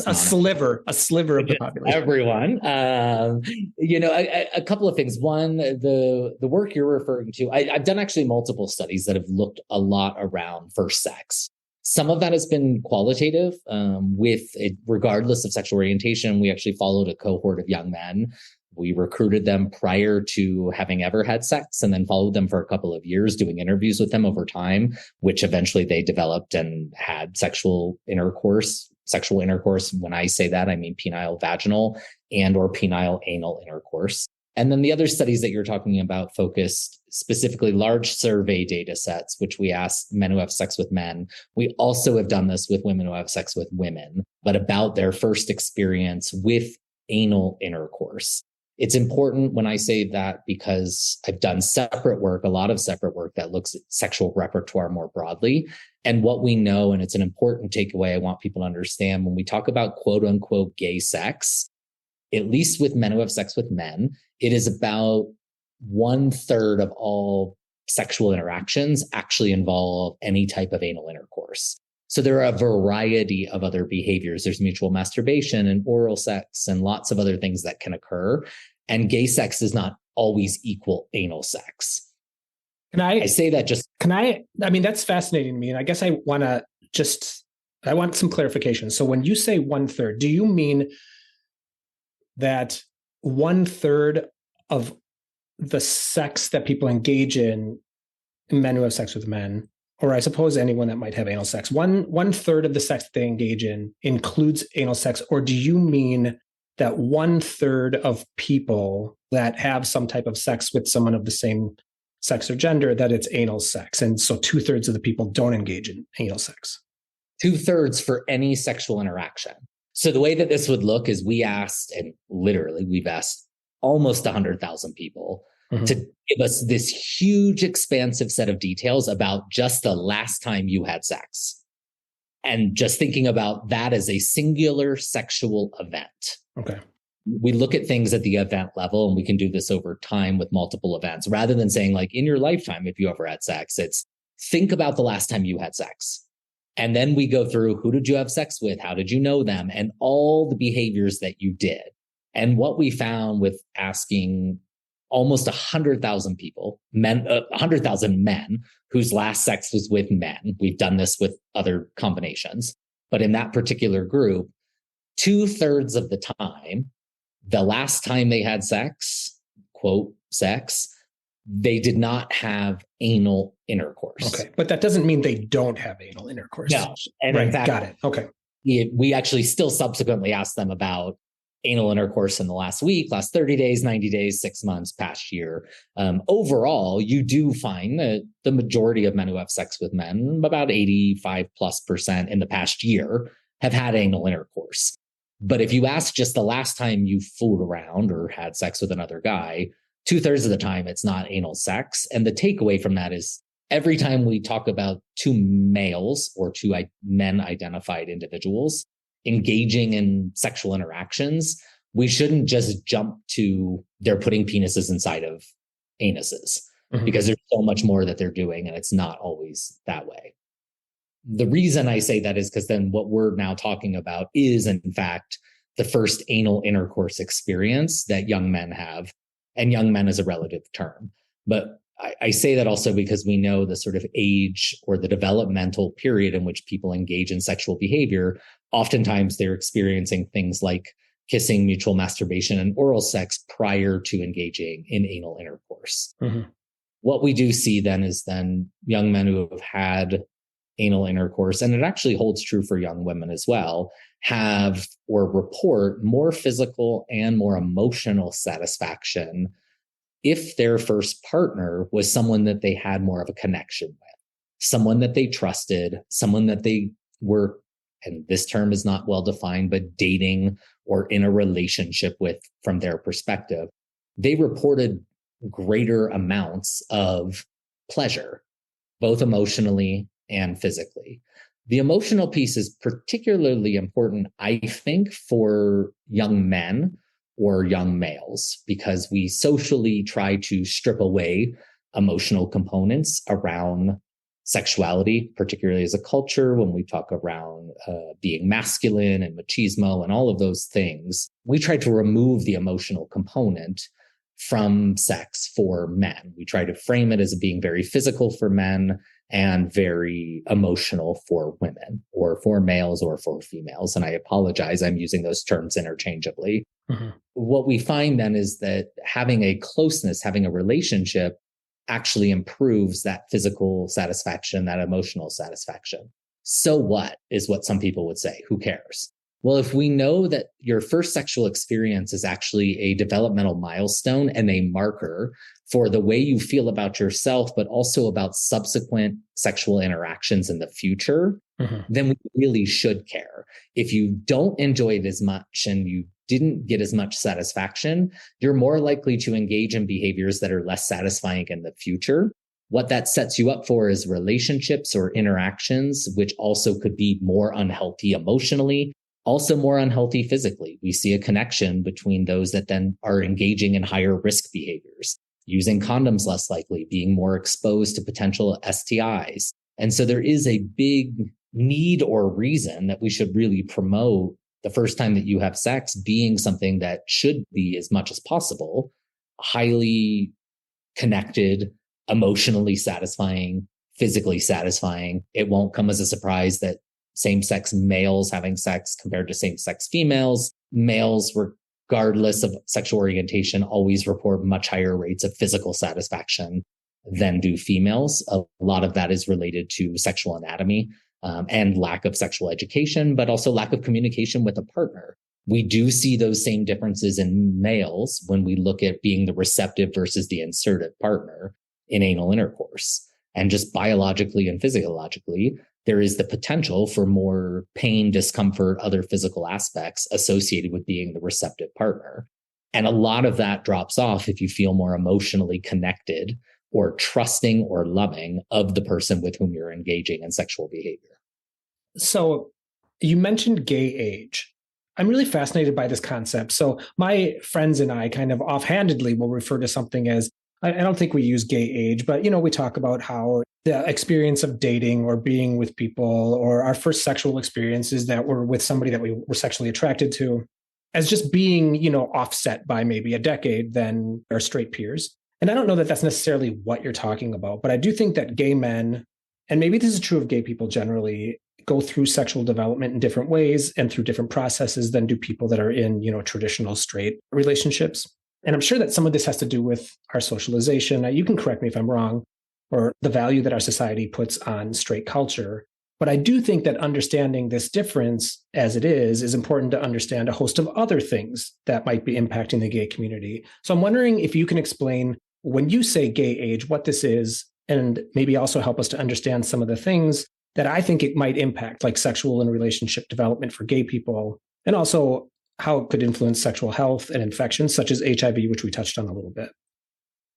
a sliver of the population. Everyone. A couple of things. One, the work you're referring to, I've done actually multiple studies that have looked a lot around first sex. Some of that has been qualitative, with it, regardless of sexual orientation. We actually followed a cohort of young men. We recruited them prior to having ever had sex and then followed them for a couple of years, doing interviews with them over time, which eventually they developed and had sexual intercourse. When I say that, I mean penile vaginal and or penile anal intercourse. And then the other studies that you're talking about focused specifically large survey data sets, which we asked men who have sex with men. We also have done this with women who have sex with women, but about their first experience with anal intercourse. It's important when I say that because I've done a lot of separate work that looks at sexual repertoire more broadly. And what we know, and it's an important takeaway I want people to understand, when we talk about quote unquote gay sex, at least with men who have sex with men, it is about 1/3 of all sexual interactions actually involve any type of anal intercourse. So there are a variety of other behaviors. There's mutual masturbation and oral sex and lots of other things that can occur. And gay sex does not always equal anal sex. I say that just... I mean, that's fascinating to me. And I guess I want some clarification. So when you say 1/3, do you mean that 1/3 of the sex that people engage in, men who have sex with men, or I suppose anyone that might have anal sex, 1/3 of the sex that they engage in includes anal sex? Or do you mean that 1/3 of people that have some type of sex with someone of the same sex or gender, that it's anal sex? And so 2/3 of the people don't engage in anal sex. 2/3 for any sexual interaction. So the way that this would look is we've asked almost 100,000 people to give us this huge, expansive set of details about just the last time you had sex. And just thinking about that as a singular sexual event. Okay. We look at things at the event level, and we can do this over time with multiple events, rather than saying like in your lifetime, if you ever had sex, it's think about the last time you had sex. And then we go through, who did you have sex with? How did you know them? And all the behaviors that you did. And what we found with asking almost 100,000 people, 100,000 men whose last sex was with men. We've done this with other combinations, but in that particular group, 2/3 of the time, the last time they had sex, quote, sex, they did not have anal intercourse. Okay. But that doesn't mean they don't have anal intercourse. No. And right. In fact, Got it. Okay. We actually still subsequently asked them about anal intercourse in the last week, last 30 days, 90 days, 6 months, past year. Overall, you do find that the majority of men who have sex with men, about 85+% in the past year, have had anal intercourse. But if you ask just the last time you fooled around or had sex with another guy, 2/3 of the time it's not anal sex. And the takeaway from that is every time we talk about two males or two men identified individuals engaging in sexual interactions, we shouldn't just jump to they're putting penises inside of anuses, because there's so much more that they're doing, and it's not always that way. The reason I say that is because then what we're now talking about is, in fact, the first anal intercourse experience that young men have, and young men is a relative term. But I say that also because we know the sort of age or the developmental period in which people engage in sexual behavior. Oftentimes they're experiencing things like kissing, mutual masturbation, and oral sex prior to engaging in anal intercourse. What we do see then is young men who have had anal intercourse, and it actually holds true for young women as well, have or report more physical and more emotional satisfaction if their first partner was someone that they had more of a connection with, someone that they trusted, someone that they were, and this term is not well defined, but dating or in a relationship with from their perspective. They reported greater amounts of pleasure, both emotionally and physically. The emotional piece is particularly important, I think, for young men or young males, because we socially try to strip away emotional components around sexuality, particularly as a culture, when we talk around being masculine and machismo and all of those things, we try to remove the emotional component from sex for men. We try to frame it as being very physical for men and very emotional for women, or for males or for females. And I apologize, I'm using those terms interchangeably. Mm-hmm. What we find then is that having a closeness, having a relationship actually improves that physical satisfaction, that emotional satisfaction. So what is what some people would say? Who cares? Well, if we know that your first sexual experience is actually a developmental milestone and a marker for the way you feel about yourself, but also about subsequent sexual interactions in the future, then we really should care. If you don't enjoy it as much and you didn't get as much satisfaction, you're more likely to engage in behaviors that are less satisfying in the future. What that sets you up for is relationships or interactions, which also could be more unhealthy emotionally, also more unhealthy physically. We see a connection between those that then are engaging in higher risk behaviors, using condoms less likely, being more exposed to potential STIs. And so there is a big need or reason that we should really promote the first time that you have sex being something that should be, as much as possible, highly connected, emotionally satisfying, physically satisfying. It won't come as a surprise that same-sex males having sex compared to same-sex females, males, regardless of sexual orientation, always report much higher rates of physical satisfaction than do females. A lot of that is related to sexual anatomy and lack of sexual education, but also lack of communication with a partner. We do see those same differences in males when we look at being the receptive versus the insertive partner in anal intercourse. And just biologically and physiologically, there is the potential for more pain, discomfort, other physical aspects associated with being the receptive partner. And a lot of that drops off if you feel more emotionally connected or trusting or loving of the person with whom you're engaging in sexual behavior. So you mentioned gay age. I'm really fascinated by this concept. So my friends and I kind of offhandedly will refer to something as, I don't think we use gay age, but, we talk about how the experience of dating or being with people or our first sexual experiences that were with somebody that we were sexually attracted to as just being, offset by maybe a decade than our straight peers. And I don't know that that's necessarily what you're talking about, but I do think that gay men, and maybe this is true of gay people generally, go through sexual development in different ways and through different processes than do people that are in, traditional straight relationships. And I'm sure that some of this has to do with our socialization. You can correct me if I'm wrong, or the value that our society puts on straight culture. But I do think that understanding this difference as it is important to understand a host of other things that might be impacting the gay community. So I'm wondering if you can explain, when you say gay age, what this is, and maybe also help us to understand some of the things that I think it might impact, like sexual and relationship development for gay people, and also how it could influence sexual health and infections such as HIV, which we touched on a little bit.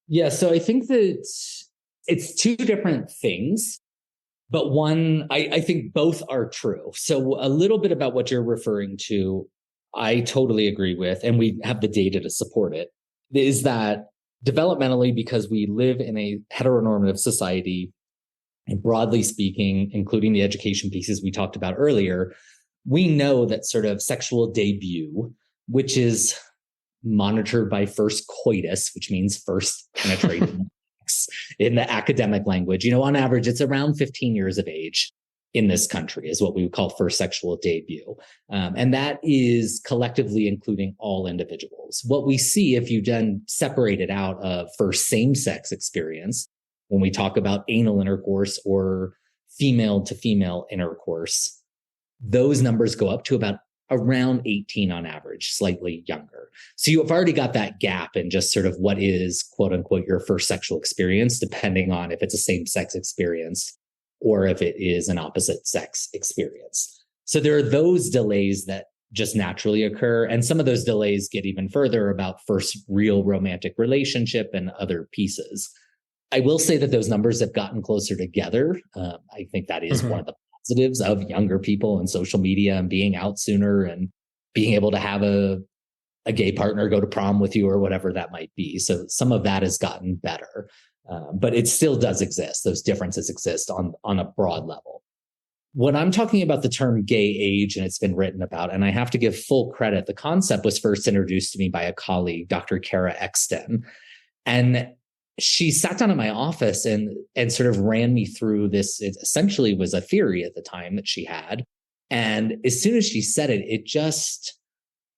Yeah, so I think that it's two different things, but one, I think both are true. So a little bit about what you're referring to, I totally agree with, and we have the data to support it, is that developmentally, because we live in a heteronormative society, and broadly speaking, including the education pieces we talked about earlier, we know that sort of sexual debut, which is monitored by first coitus, which means first penetration in the academic language, on average, it's around 15 years of age in this country is what we would call first sexual debut. And that is collectively including all individuals. What we see if you then separate it out of first same-sex experience, when we talk about anal intercourse or female to female intercourse, those numbers go up to about around 18 on average, slightly younger. So you've already got that gap in just sort of what is, quote unquote, your first sexual experience, depending on if it's a same-sex experience or if it is an opposite sex experience. So there are those delays that just naturally occur. And some of those delays get even further about first real romantic relationship and other pieces. I will say that those numbers have gotten closer together. I think that is one of the positives of younger people and social media and being out sooner and being able to have a gay partner go to prom with you or whatever that might be. So some of that has gotten better. But it still does exist. Those differences exist on a broad level. When I'm talking about the term gay age, and it's been written about, and I have to give full credit, the concept was first introduced to me by a colleague, Dr. Kara Exton. And she sat down in my office and sort of ran me through this. It essentially was a theory at the time that she had. And as soon as she said it,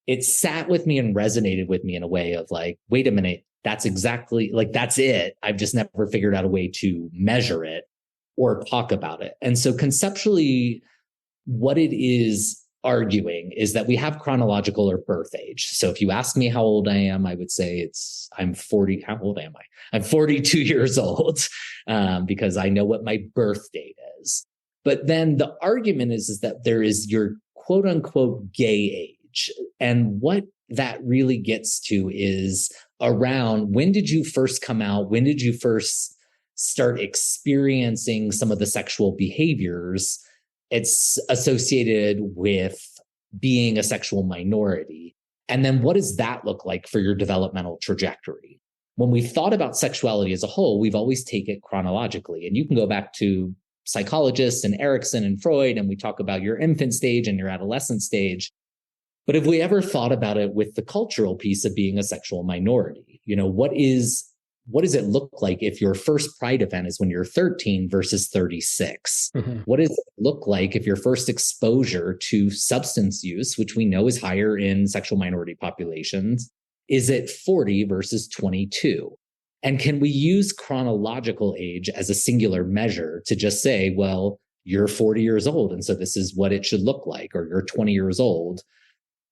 it sat with me and resonated with me in a way of like, wait a minute, that's exactly like, that's it. I've just never figured out a way to measure it or talk about it. And so conceptually, what it is arguing is that we have chronological or birth age. So if you ask me how old I am, I would say I'm 40. How old am I? I'm 42 years old because I know what my birth date is. But then the argument is that there is your quote unquote gay age. And what that really gets to is around when did you first come out? When did you first start experiencing some of the sexual behaviors it's associated with being a sexual minority? And then what does that look like for your developmental trajectory? When we've thought about sexuality as a whole, we've always taken it chronologically. And you can go back to psychologists and Erikson and Freud, and we talk about your infant stage and your adolescent stage. But have we ever thought about it with the cultural piece of being a sexual minority? What does it look like if your first Pride event is when you're 13 versus 36? Mm-hmm. What does it look like if your first exposure to substance use, which we know is higher in sexual minority populations, is at 40 versus 22? And can we use chronological age as a singular measure to just say, well, you're 40 years old, and so this is what it should look like, or you're 20 years old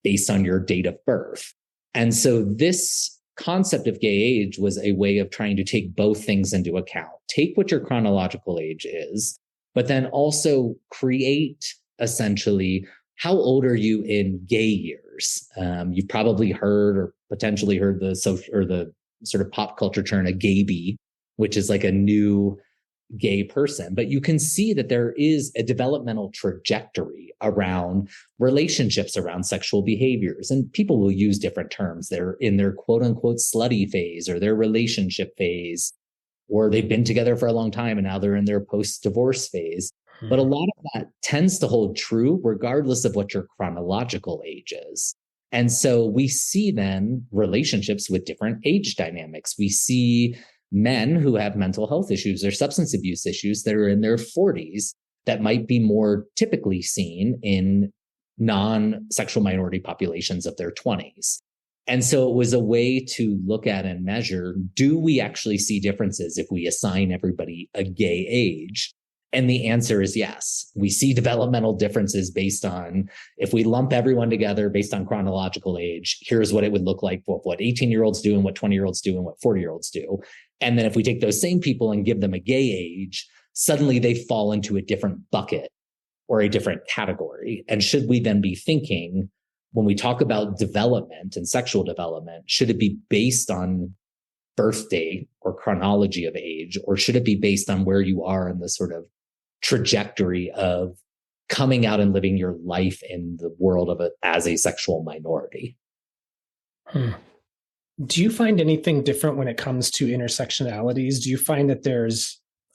based on your date of birth? And so this concept of gay age was a way of trying to take both things into account. Take what your chronological age is, but then also create essentially, how old are you in gay years? You've probably heard or potentially heard the sort of pop culture term, a gayby, which is like a new gay person. But you can see that there is a developmental trajectory around relationships, around sexual behaviors. And people will use different terms. They're in their quote unquote slutty phase, or their relationship phase, or they've been together for a long time and now they're in their post-divorce phase. But a lot of that tends to hold true regardless of what your chronological age is. And so we see then relationships with different age dynamics. We see men who have mental health issues or substance abuse issues that are in their 40s that might be more typically seen in non-sexual minority populations of their 20s. And so it was a way to look at and measure, do we actually see differences if we assign everybody a gay age? And the answer is yes. We see developmental differences based on, if we lump everyone together based on chronological age, here's what it would look like for what 18-year-olds do and what 20-year-olds do and what 40-year-olds do. And then if we take those same people and give them a gay age, suddenly they fall into a different bucket or a different category. And should we then be thinking, when we talk about development and sexual development, should it be based on birthday or chronology of age, or should it be based on where you are in the sort of trajectory of coming out and living your life in the world of it as a sexual minority? Do you find anything different when it comes to intersectionalities? Do you find that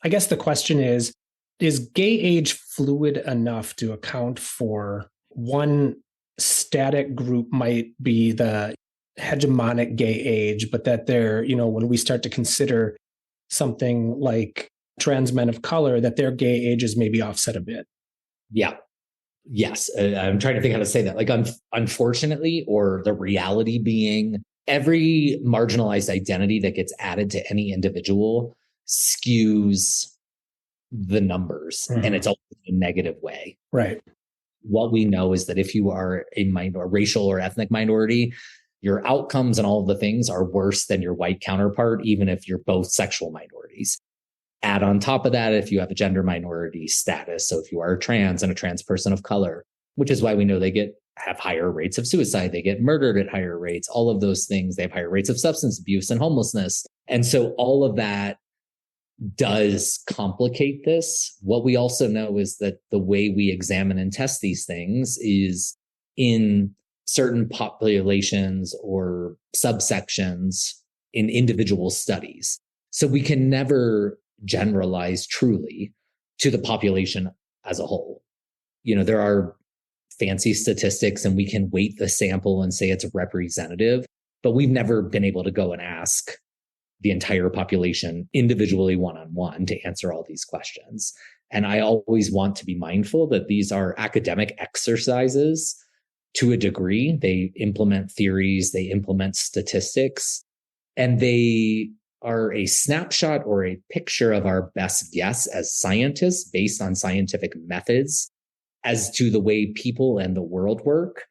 I guess the question is gay age fluid enough to account for one static group might be the hegemonic gay age, but that when we start to consider something like trans men of color, that their gay ages may be offset a bit? Yeah. Yes. I'm trying to think how to say that. Like, unfortunately, or the reality being, every marginalized identity that gets added to any individual skews the numbers, and it's always in a negative way. Right. What we know is that if you are a racial or ethnic minority, your outcomes and all of the things are worse than your white counterpart, even if you're both sexual minorities. Add on top of that, if you have a gender minority status, so if you are trans and a trans person of color, which is why we know they have higher rates of suicide, they get murdered at higher rates, all of those things, they have higher rates of substance abuse and homelessness. And so all of that does complicate this. What we also know is that the way we examine and test these things is in certain populations or subsections in individual studies. So we can never generalize truly to the population as a whole. There are fancy statistics and we can weight the sample and say it's representative, but we've never been able to go and ask the entire population individually one-on-one to answer all these questions. And I always want to be mindful that these are academic exercises to a degree. They implement theories, they implement statistics, and they are a snapshot or a picture of our best guess as scientists based on scientific methods as to the way people and the world work.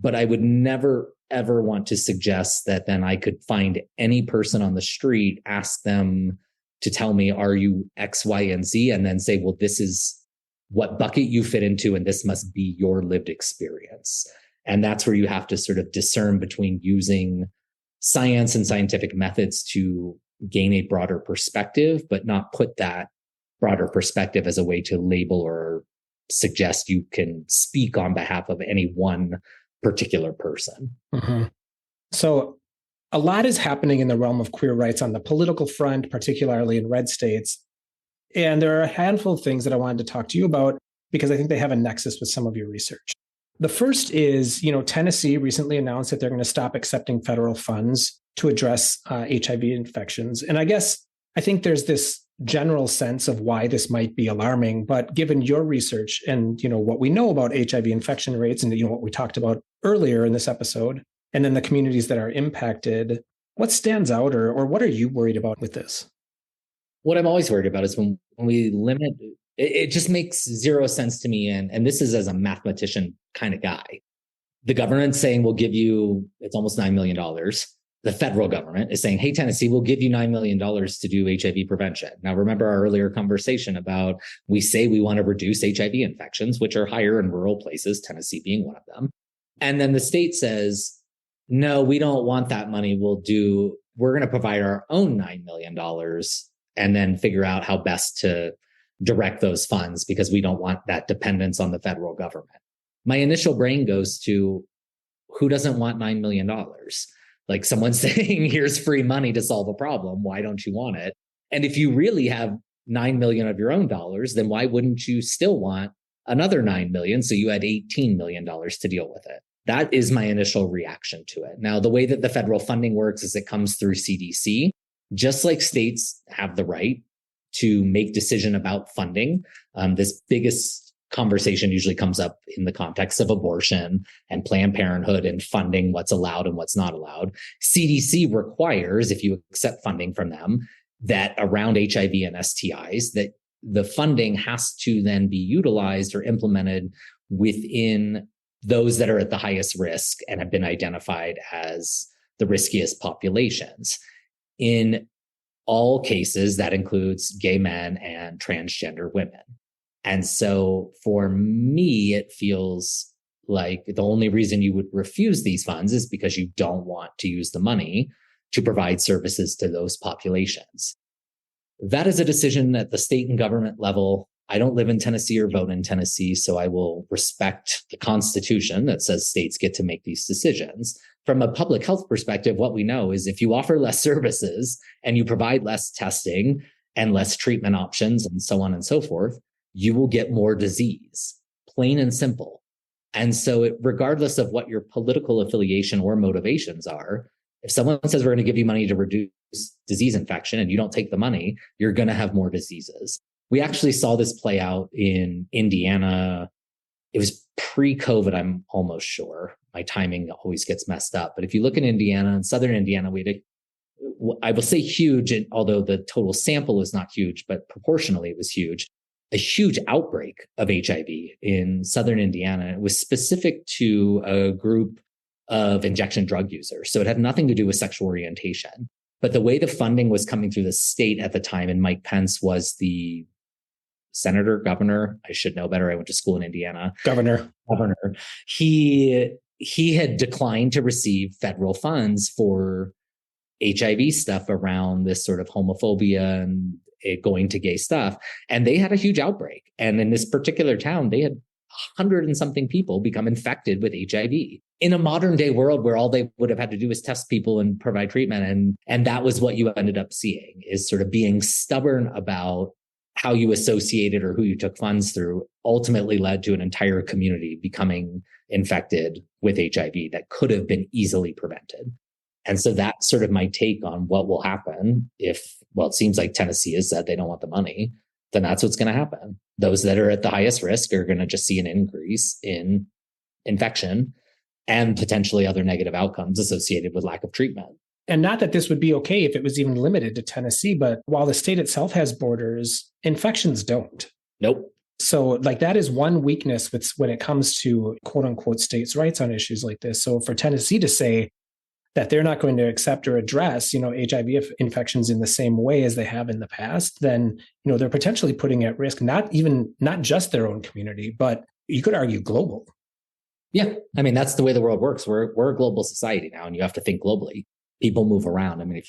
But I would never, ever want to suggest that then I could find any person on the street, ask them to tell me, are you X, Y, and Z? And then say, well, this is what bucket you fit into, and this must be your lived experience. And that's where you have to sort of discern between using science and scientific methods to gain a broader perspective, but not put that broader perspective as a way to label or suggest you can speak on behalf of any one particular person. Mm-hmm. So a lot is happening in the realm of queer rights on the political front, particularly in red states. And there are a handful of things that I wanted to talk to you about because I think they have a nexus with some of your research. The first is, Tennessee recently announced that they're going to stop accepting federal funds to address HIV infections. And I think there's this general sense of why this might be alarming, but given your research and, what we know about HIV infection rates and, what we talked about earlier in this episode, and then the communities that are impacted, what stands out or what are you worried about with this? What I'm always worried about is when we limit, it just makes zero sense to me. And this is as a mathematician kind of guy. The government's saying, we'll give you, it's almost $9 million. The federal government is saying, hey, Tennessee, we'll give you $9 million to do HIV prevention. Now, remember our earlier conversation about we say we want to reduce HIV infections, which are higher in rural places, Tennessee being one of them. And then the state says, no, we don't want that money. We're going to provide our own $9 million and then figure out how best to direct those funds because we don't want that dependence on the federal government. My initial brain goes to who doesn't want $9 million? Like someone's saying, here's free money to solve a problem. Why don't you want it? And if you really have 9 million of your own dollars, then why wouldn't you still want another 9 million? So you had $18 million to deal with it. That is my initial reaction to it. Now, the way that the federal funding works is it comes through CDC, just like states have the right to make decision about funding. This biggest conversation usually comes up in the context of abortion and Planned Parenthood and funding what's allowed and what's not allowed. CDC requires, if you accept funding from them, that around HIV and STIs, that the funding has to then be utilized or implemented within those that are at the highest risk and have been identified as the riskiest populations. In all cases, that includes gay men and transgender women. And so for me, it feels like the only reason you would refuse these funds is because you don't want to use the money to provide services to those populations. That is a decision at the state and government level. I don't live in Tennessee or vote in Tennessee, so I will respect the Constitution that says states get to make these decisions. From a public health perspective, what we know is if you offer less services and you provide less testing and less treatment options and so on and so forth, you will get more disease, plain and simple. And so regardless of what your political affiliation or motivations are, if someone says we're going to give you money to reduce disease infection and you don't take the money, you're going to have more diseases. We actually saw this play out in Indiana. It was pre-COVID, I'm almost sure. My timing always gets messed up. But if you look in Indiana, in southern Indiana, we had I will say huge, although the total sample is not huge, but proportionally it was huge. A huge outbreak of HIV in southern Indiana. It was specific to a group of injection drug users. So it had nothing to do with sexual orientation. But the way the funding was coming through the state at the time, and Mike Pence was the governor. I should know better. I went to school in Indiana. Governor. He had declined to receive federal funds for HIV stuff around this sort of homophobia and going to gay stuff. And they had a huge outbreak. And in this particular town, they had 100 and something people become infected with HIV in a modern day world where all they would have had to do was test people and provide treatment. And that was what you ended up seeing, is sort of being stubborn about how you associated or who you took funds through ultimately led to an entire community becoming infected with HIV that could have been easily prevented. And so that's sort of my take on what will happen if, well, it seems like Tennessee has said they don't want the money, then that's what's going to happen. Those that are at the highest risk are going to just see an increase in infection and potentially other negative outcomes associated with lack of treatment. And not that this would be okay if it was even limited to Tennessee, but while the state itself has borders, infections don't. Nope. So like that is one weakness when it comes to quote unquote states' rights on issues like this. So for Tennessee to say that they're not going to accept or address, HIV infections in the same way as they have in the past, then, they're potentially putting at risk, not just their own community, but you could argue global. Yeah. I mean, that's the way the world works. We're a global society now, and you have to think globally. People move around. I mean,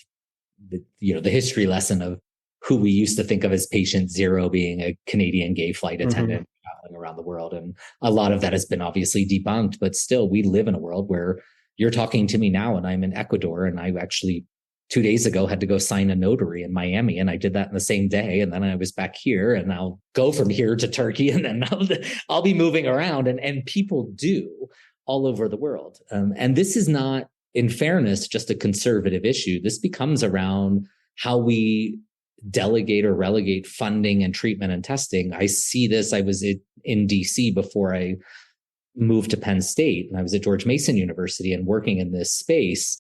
the history lesson of who we used to think of as patient zero being a Canadian gay flight attendant traveling around the world. And a lot of that has been obviously debunked, but still we live in a world where you're talking to me now and I'm in Ecuador, and I actually 2 days ago had to go sign a notary in Miami, and I did that in the same day. And then I was back here, and I'll go from here to Turkey, and then I'll be moving around, and people do all over the world. And this is not, in fairness, just a conservative issue. This becomes around how we delegate or relegate funding and treatment and testing. I see this. I was in DC before I moved to Penn State, and I was at George Mason University and working in this space.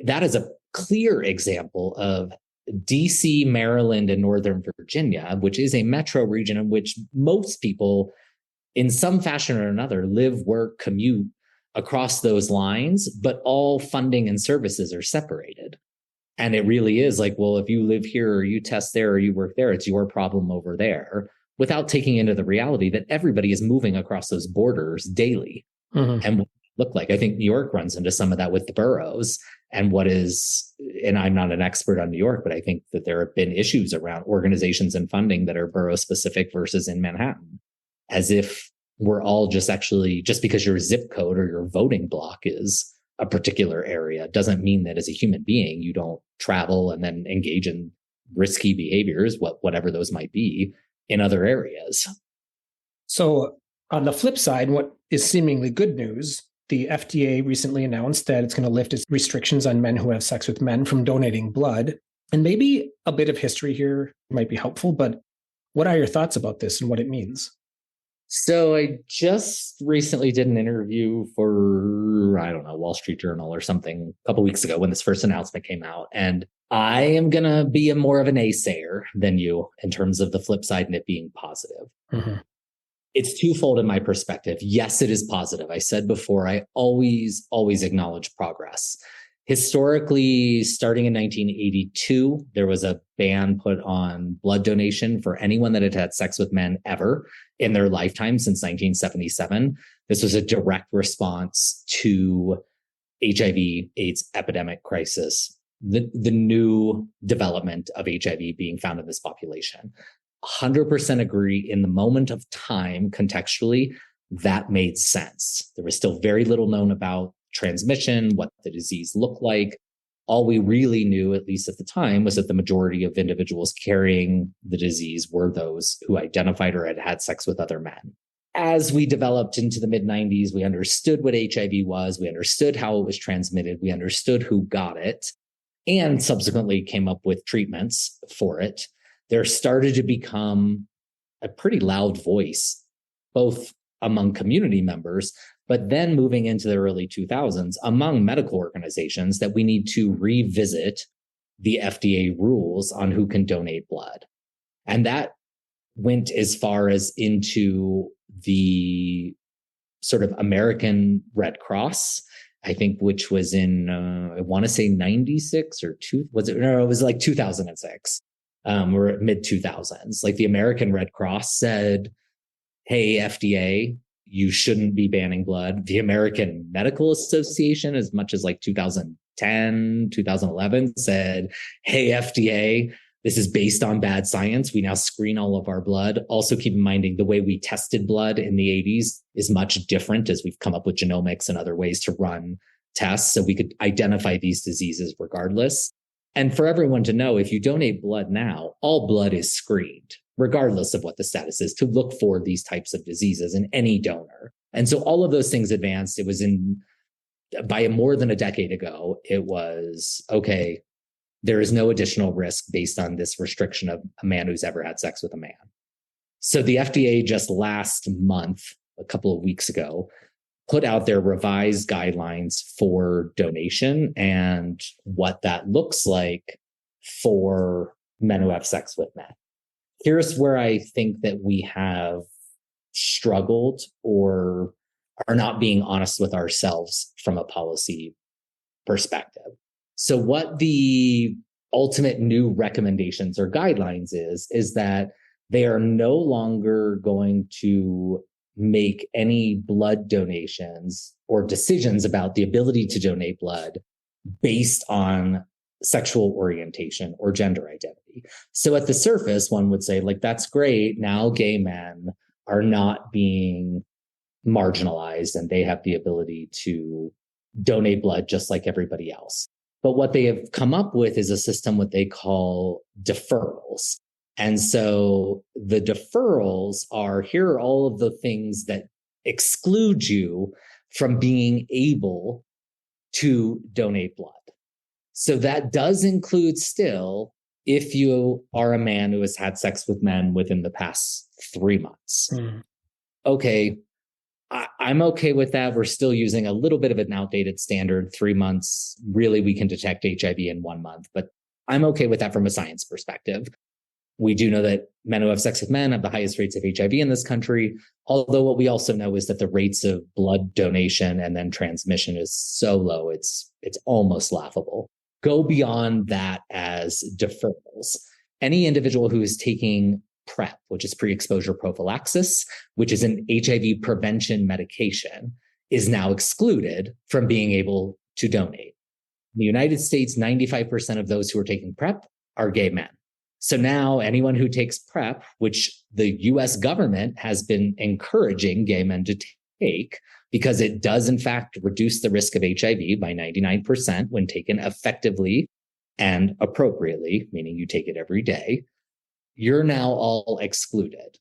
That is a clear example of DC, Maryland, and Northern Virginia, which is a metro region in which most people in some fashion or another live, work, commute across those lines, but all funding and services are separated. And it really is like, well, if you live here or you test there or you work there, it's your problem over there, without taking into the reality that everybody is moving across those borders daily. And what it look like, I think New York runs into some of that with the boroughs and and I'm not an expert on New York, but I think that there have been issues around organizations and funding that are borough specific versus in Manhattan, as if we're all just because your zip code or your voting block is a particular area doesn't mean that as a human being, you don't travel and then engage in risky behaviors, whatever those might be, in other areas. So on the flip side, what is seemingly good news, the FDA recently announced that it's going to lift its restrictions on men who have sex with men from donating blood. And maybe a bit of history here might be helpful, but what are your thoughts about this and what it means? So I just recently did an interview for, Wall Street Journal or something a couple weeks ago when this first announcement came out. And I am going to be more of a naysayer than you in terms of the flip side and it being positive. It's twofold in my perspective. Yes, it is positive. I said before, I always acknowledge progress. Historically, starting in 1982, there was a ban put on blood donation for anyone that had had sex with men ever in their lifetime since 1977. This was a direct response to HIV/AIDS epidemic crisis, the new development of HIV being found in this population. 100% agree. In the moment of time, contextually, that made sense. There was still very little known about transmission, what the disease looked like. All we really knew, at least at the time, was that the majority of individuals carrying the disease were those who identified or had had sex with other men. As we developed into the mid-90s, we understood what HIV was. We understood how it was transmitted. We understood who got it, and subsequently came up with treatments for it. There started to become a pretty loud voice, both among community members, but then moving into the early 2000s among medical organizations, that we need to revisit the FDA rules on who can donate blood. And that went as far as into the sort of American Red Cross, I think, which was in, I want to say 96 or two, was it? No, it was like 2006. We're mid 2000s. Like the American Red Cross said, hey, FDA, you shouldn't be banning blood. The American Medical Association, as much as like 2010, 2011, said, hey, FDA, This is based on bad science. We now screen all of our blood. Also keep in mind the way we tested blood in the 80s is much different as we've come up with genomics and other ways to run tests. So we could identify these diseases regardless. And for everyone to know, if you donate blood now, all blood is screened, regardless of what the status is, to look for these types of diseases in any donor. And so all of those things advanced. It was by more than a decade ago, it was, okay, there is no additional risk based on this restriction of a man who's ever had sex with a man. So the FDA just last month, a couple of weeks ago, put out their revised guidelines for donation and what that looks like for men who have sex with men. Here's where I think that we have struggled or are not being honest with ourselves from a policy perspective. So what the ultimate new recommendations or guidelines is that they are no longer going to make any blood donations or decisions about the ability to donate blood based on sexual orientation or gender identity. So at the surface, one would say, like, that's great. Now gay men are not being marginalized and they have the ability to donate blood just like everybody else. But what they have come up with is a system what they call deferrals. And so the deferrals are, here are all of the things that exclude you from being able to donate blood. So that does include still if you are a man who has had sex with men within the past 3 months. Okay, I'm okay with that. We're still using a little bit of an outdated standard, 3 months. Really, we can detect HIV in 1 month, but I'm okay with that from a science perspective. We do know that men who have sex with men have the highest rates of HIV in this country. Although what we also know is that the rates of blood donation and then transmission is so low, it's almost laughable. Go beyond that as deferrals. Any individual who is taking PrEP, which is pre-exposure prophylaxis, which is an HIV prevention medication, is now excluded from being able to donate. In the United States, 95% of those who are taking PrEP are gay men. So now anyone who takes PrEP, which the US government has been encouraging gay men to take, because it does in fact reduce the risk of HIV by 99% when taken effectively and appropriately, meaning you take it every day, you're now all excluded.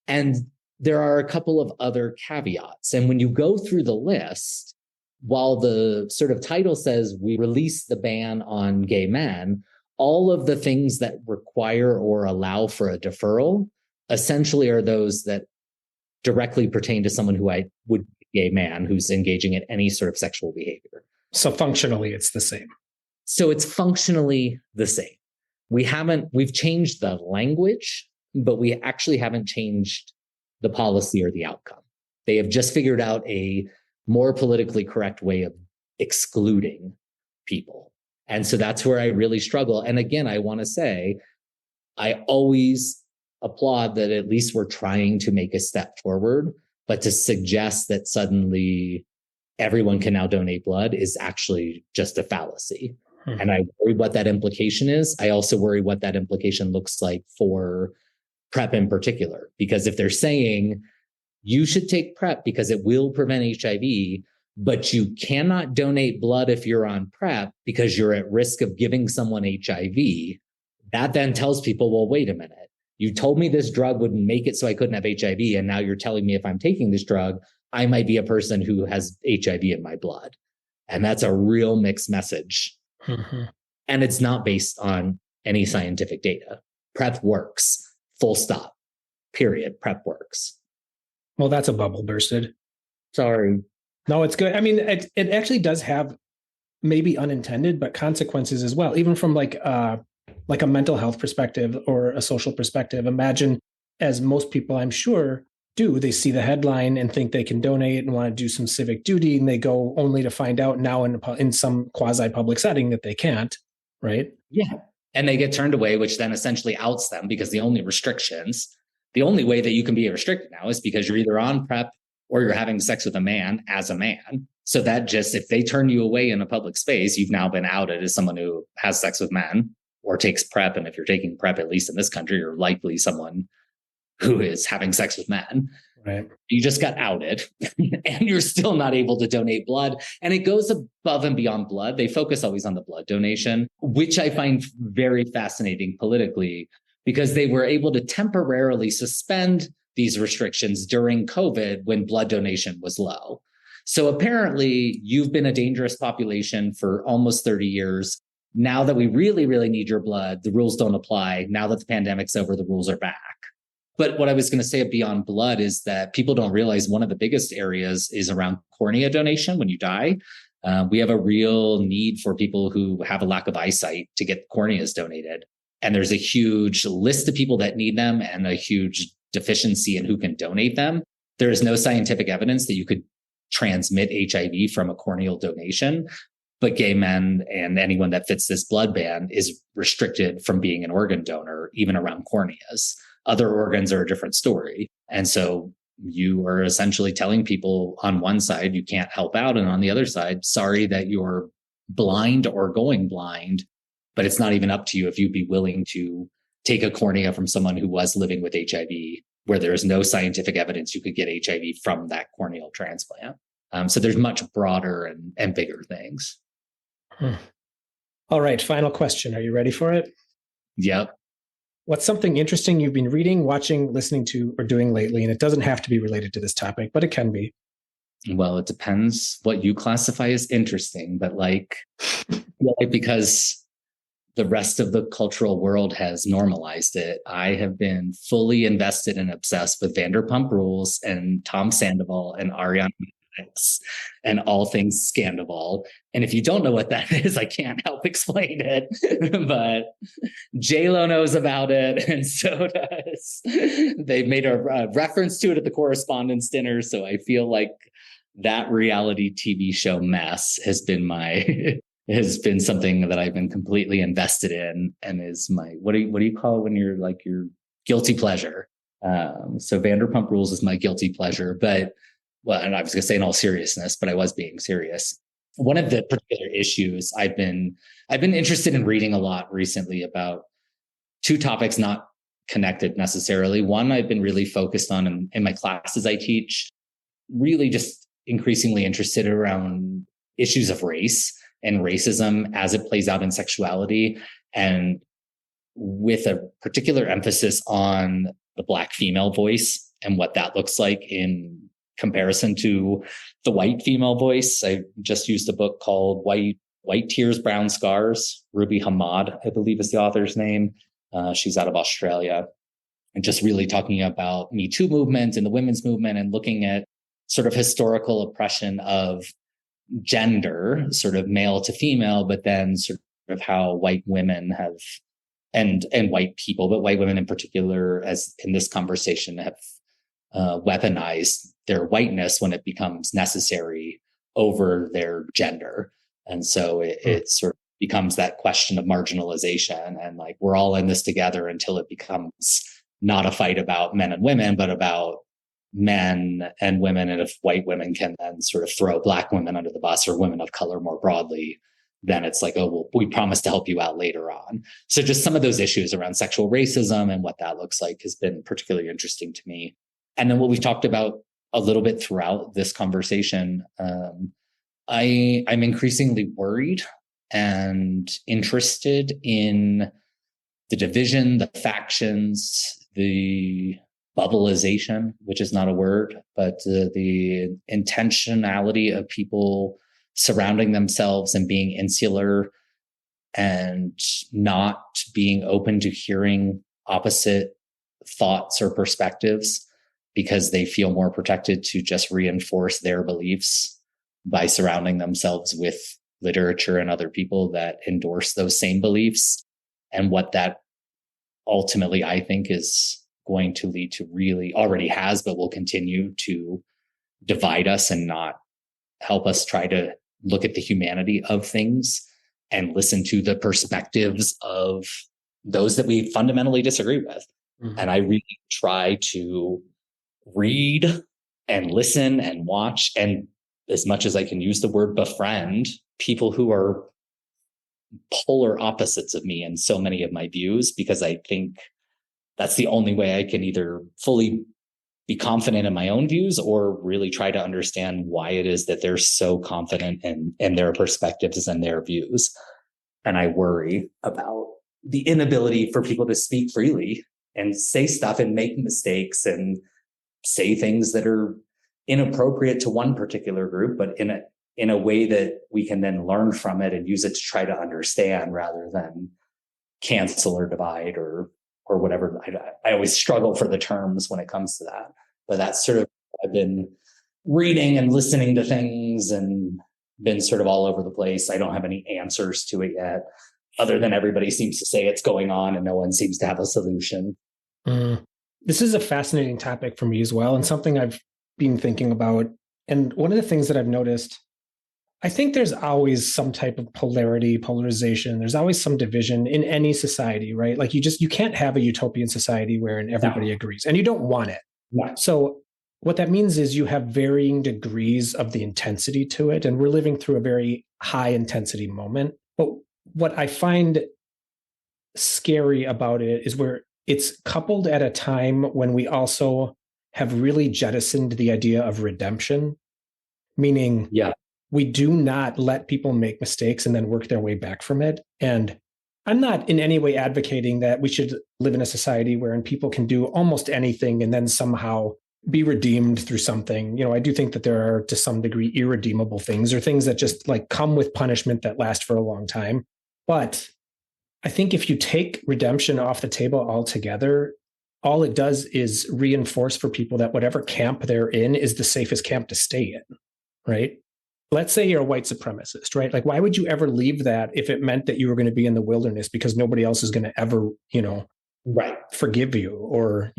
And there are a couple of other caveats. And when you go through the list, while the sort of title says we release the ban on gay men, all of the things that require or allow for a deferral essentially are those that directly pertain to someone who would be a gay man who's engaging in any sort of sexual behavior. So functionally, it's the same. So it's functionally the same. We've changed the language, but we actually haven't changed the policy or the outcome. They have just figured out a more politically correct way of excluding people. And so that's where I really struggle. And again, I want to say, I always applaud that at least we're trying to make a step forward, but to suggest that suddenly everyone can now donate blood is actually just a fallacy. And I worry what that implication is. I also worry what that implication looks like for PrEP in particular, because if they're saying you should take PrEP because it will prevent HIV, but you cannot donate blood if you're on PrEP because you're at risk of giving someone HIV, that then tells people, well, wait a minute. You told me this drug wouldn't make it so I couldn't have HIV. And now you're telling me if I'm taking this drug, I might be a person who has HIV in my blood. And that's a real mixed message. And it's not based on any scientific data. PrEP works, full stop, period. PrEP works. Well, that's a bubble bursted. Sorry. No, it's good. I mean, it actually does have maybe unintended, but consequences as well, even from like a mental health perspective or a social perspective. Imagine, as most people I'm sure do, they see the headline and think they can donate and want to do some civic duty, and they go only to find out now in some quasi-public setting that they can't, right? Yeah. And they get turned away, which then essentially outs them, because the only way that you can be restricted now is because you're either on PrEP or you're having sex with a man as a man. So that just, if they turn you away in a public space, you've now been outed as someone who has sex with men or takes PrEP. And if you're taking PrEP, at least in this country, you're likely someone who is having sex with men. Right. You just got outed and you're still not able to donate blood. And it goes above and beyond blood. They focus always on the blood donation, which I find very fascinating politically, because they were able to temporarily suspend these restrictions during COVID when blood donation was low. So apparently you've been a dangerous population for almost 30 years. Now that we really, really need your blood, the rules don't apply. Now that the pandemic's over, the rules are back. But what I was going to say beyond blood is that people don't realize one of the biggest areas is around cornea donation when you die. We have a real need for people who have a lack of eyesight to get corneas donated. And there's a huge list of people that need them and a huge deficiency in who can donate them. There is no scientific evidence that you could transmit HIV from a corneal donation, but gay men and anyone that fits this blood ban is restricted from being an organ donor, even around corneas. Other organs are a different story. And so you are essentially telling people on one side, you can't help out. And on the other side, sorry that you're blind or going blind, but it's not even up to you if you'd be willing to take a cornea from someone who was living with HIV, where there is no scientific evidence you could get HIV from that corneal transplant. So there's much broader and bigger things. All right. Final question. Are you ready for it? Yep. What's something interesting you've been reading, watching, listening to, or doing lately? And it doesn't have to be related to this topic, but it can be. Well, it depends what you classify as interesting, but because the rest of the cultural world has normalized it, I have been fully invested and obsessed with Vanderpump Rules and Tom Sandoval and Ariana and all things Scandoval. And if you don't know what that is, I can't help explain it, but J-Lo knows about it. And so does. They've made a reference to it at the correspondence dinner. So I feel like that reality TV show mess has been has been something that I've been completely invested in and is my, what do you call it when you're like your guilty pleasure? So Vanderpump Rules is my guilty pleasure, but well, and I was going to say in all seriousness, but I was being serious. One of the particular issues I've been interested in reading a lot recently about two topics not connected necessarily. One, I've been really focused on in my classes I teach, really just increasingly interested around issues of race and racism as it plays out in sexuality, and with a particular emphasis on the Black female voice and what that looks like in comparison to the white female voice. I just used a book called White Tears, Brown Scars. Ruby Hamad, I believe is the author's name. She's out of Australia, and just really talking about Me Too movement and the women's movement and looking at sort of historical oppression of gender, sort of male to female, but then sort of how white women have, and white people, but white women in particular, as in this conversation, have weaponized their whiteness when it becomes necessary over their gender. And so it sort of becomes that question of marginalization, and like, we're all in this together until it becomes not a fight about men and women, but about men and women. And if white women can then sort of throw Black women under the bus, or women of color more broadly, then it's like, oh, well, we promise to help you out later on. So just some of those issues around sexual racism and what that looks like has been particularly interesting to me. And then what we've talked about a little bit throughout this conversation, I'm increasingly worried and interested in the division, the factions, the bubbleization, which is not a word, but the intentionality of people surrounding themselves and being insular and not being open to hearing opposite thoughts or perspectives, because they feel more protected to just reinforce their beliefs by surrounding themselves with literature and other people that endorse those same beliefs. And what that ultimately, I think, is going to lead to, really already has, but will continue to divide us and not help us try to look at the humanity of things and listen to the perspectives of those that we fundamentally disagree with. Mm-hmm. And I really try to read and listen and watch, and as much as I can use the word befriend, people who are polar opposites of me in so many of my views, because I think that's the only way I can either fully be confident in my own views or really try to understand why it is that they're so confident in their perspectives and their views. And I worry about the inability for people to speak freely and say stuff and make mistakes and say things that are inappropriate to one particular group, but in a way that we can then learn from it and use it to try to understand rather than cancel or divide or whatever. I always struggle for the terms when it comes to that, but that's sort of, I've been reading and listening to things and been sort of all over the place. I don't have any answers to it yet, other than everybody seems to say it's going on and no one seems to have a solution. This is a fascinating topic for me as well, and something I've been thinking about. And one of the things that I've noticed, I think there's always some type of polarization. There's always some division in any society, right? Like you can't have a utopian society wherein everybody agrees, and you don't want it. No. So what that means is you have varying degrees of the intensity to it. And we're living through a very high intensity moment. But what I find scary about it is where it's coupled at a time when we also have really jettisoned the idea of redemption, meaning we do not let people make mistakes and then work their way back from it. And I'm not in any way advocating that we should live in a society wherein people can do almost anything and then somehow be redeemed through something. I do think that there are to some degree irredeemable things or things that just like come with punishment that last for a long time. But I think if you take redemption off the table altogether, all it does is reinforce for people that whatever camp they're in is the safest camp to stay in, right? Let's say you're a white supremacist, right? Like, why would you ever leave that if it meant that you were going to be in the wilderness because nobody else is going to ever, forgive you or.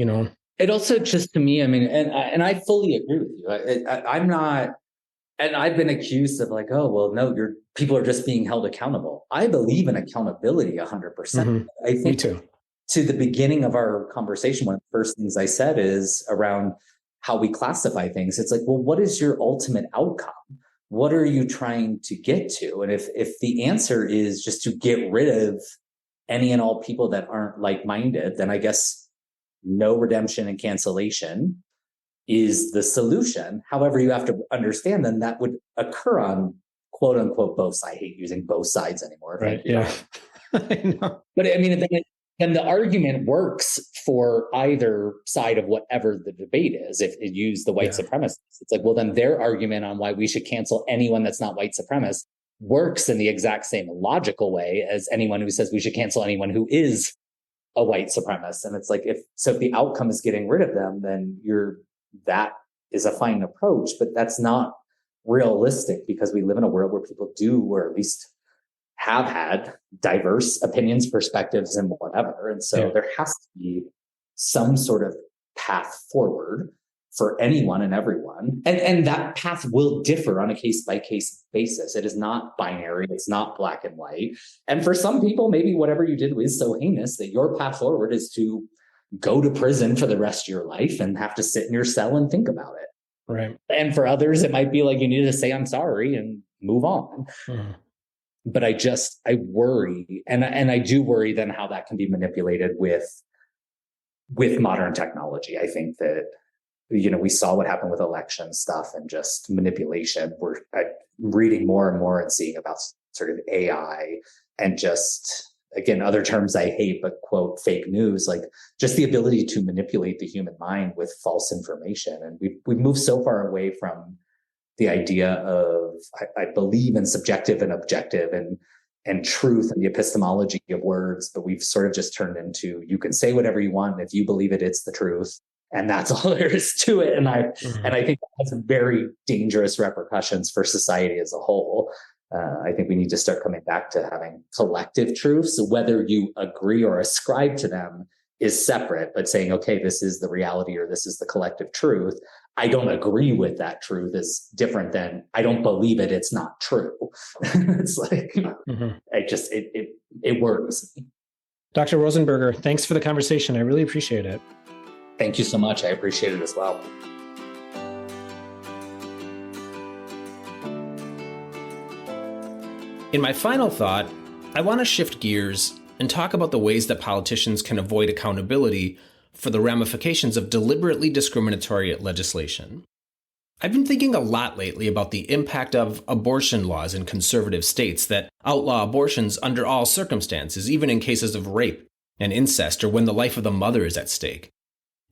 It also just, to me, I mean, and I fully agree with you. I'm not, and I've been accused of like, oh, well, no, people are just being held accountable. I believe in accountability 100%. Mm-hmm. I think Me too. To the beginning of our conversation, one of the first things I said is around how we classify things. It's like, well, what is your ultimate outcome? What are you trying to get to? And if the answer is just to get rid of any and all people that aren't like-minded, then I guess no redemption and cancellation is the solution. However, you have to understand then that would occur on quote unquote both sides. I hate using both sides anymore. Right. Yeah. I know. But I mean, then the argument works for either side of whatever the debate is. If it used the white supremacists, it's like, well, then their argument on why we should cancel anyone that's not white supremacist works in the exact same logical way as anyone who says we should cancel anyone who is a white supremacist. And it's like, if the outcome is getting rid of them, then that is a fine approach, but that's not realistic because we live in a world where people do, or at least have had diverse opinions, perspectives, and whatever. And so there has to be some sort of path forward for anyone and everyone. And that path will differ on a case by case basis. It is not binary. It's not black and white. And for some people, maybe whatever you did is so heinous that your path forward is to go to prison for the rest of your life and have to sit in your cell and think about it. Right. And for others, it might be like you need to say, I'm sorry and move on. Mm. But I worry, and I do worry then how that can be manipulated with modern technology. I think that, we saw what happened with election stuff and just manipulation. I'm reading more and more and seeing about sort of AI and just, again, other terms I hate, but quote, fake news, like just the ability to manipulate the human mind with false information. And we've moved so far away from the idea of, I believe in subjective and objective and truth and the epistemology of words, but we've sort of just turned into, you can say whatever you want. And if you believe it, it's the truth. And that's all there is to it. And I think that has very dangerous repercussions for society as a whole. I think we need to start coming back to having collective truths. Whether you agree or ascribe to them is separate, but saying, okay, this is the reality or this is the collective truth. I don't agree with that truth is different than I don't believe it. It's not true. It's like, it worries me. Dr. Rosenberger, thanks for the conversation. I really appreciate it. Thank you so much. I appreciate it as well. In my final thought, I want to shift gears and talk about the ways that politicians can avoid accountability for the ramifications of deliberately discriminatory legislation. I've been thinking a lot lately about the impact of abortion laws in conservative states that outlaw abortions under all circumstances, even in cases of rape and incest or when the life of the mother is at stake,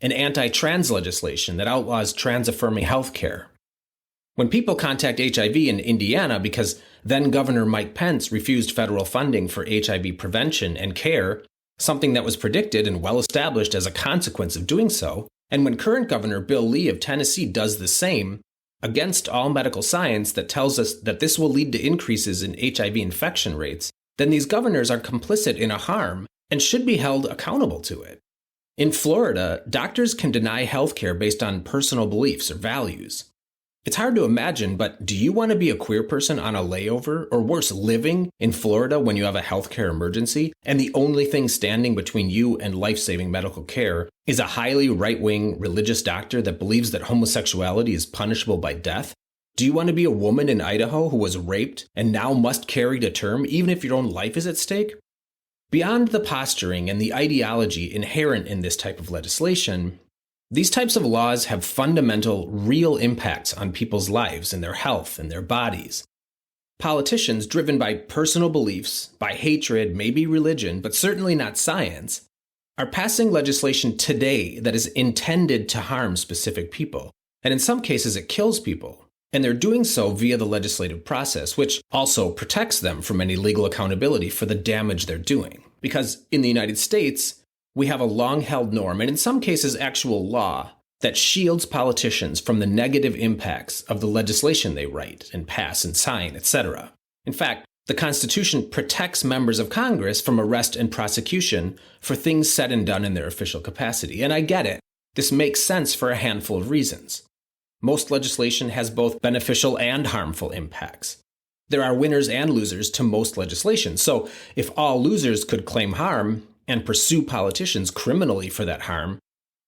and anti-trans legislation that outlaws trans-affirming health care. When people contact HIV in Indiana because then Governor Mike Pence refused federal funding for HIV prevention and care, something that was predicted and well established as a consequence of doing so, and when current Governor Bill Lee of Tennessee does the same, against all medical science that tells us that this will lead to increases in HIV infection rates, then these governors are complicit in a harm and should be held accountable to it. In Florida, doctors can deny health care based on personal beliefs or values. It's hard to imagine, but do you want to be a queer person on a layover, or worse, living in Florida when you have a healthcare emergency, and the only thing standing between you and life-saving medical care is a highly right-wing religious doctor that believes that homosexuality is punishable by death? Do you want to be a woman in Idaho who was raped and now must carry to term even if your own life is at stake? Beyond the posturing and the ideology inherent in this type of legislation, these types of laws have fundamental, real impacts on people's lives and their health and their bodies. Politicians, driven by personal beliefs, by hatred, maybe religion, but certainly not science, are passing legislation today that is intended to harm specific people. And in some cases, it kills people. And they're doing so via the legislative process, which also protects them from any legal accountability for the damage they're doing. Because in the United States, we have a long-held norm, and in some cases actual law, that shields politicians from the negative impacts of the legislation they write and pass and sign, etc. In fact, the Constitution protects members of Congress from arrest and prosecution for things said and done in their official capacity. And I get it. This makes sense for a handful of reasons. Most legislation has both beneficial and harmful impacts. There are winners and losers to most legislation. So if all losers could claim harm and pursue politicians criminally for that harm,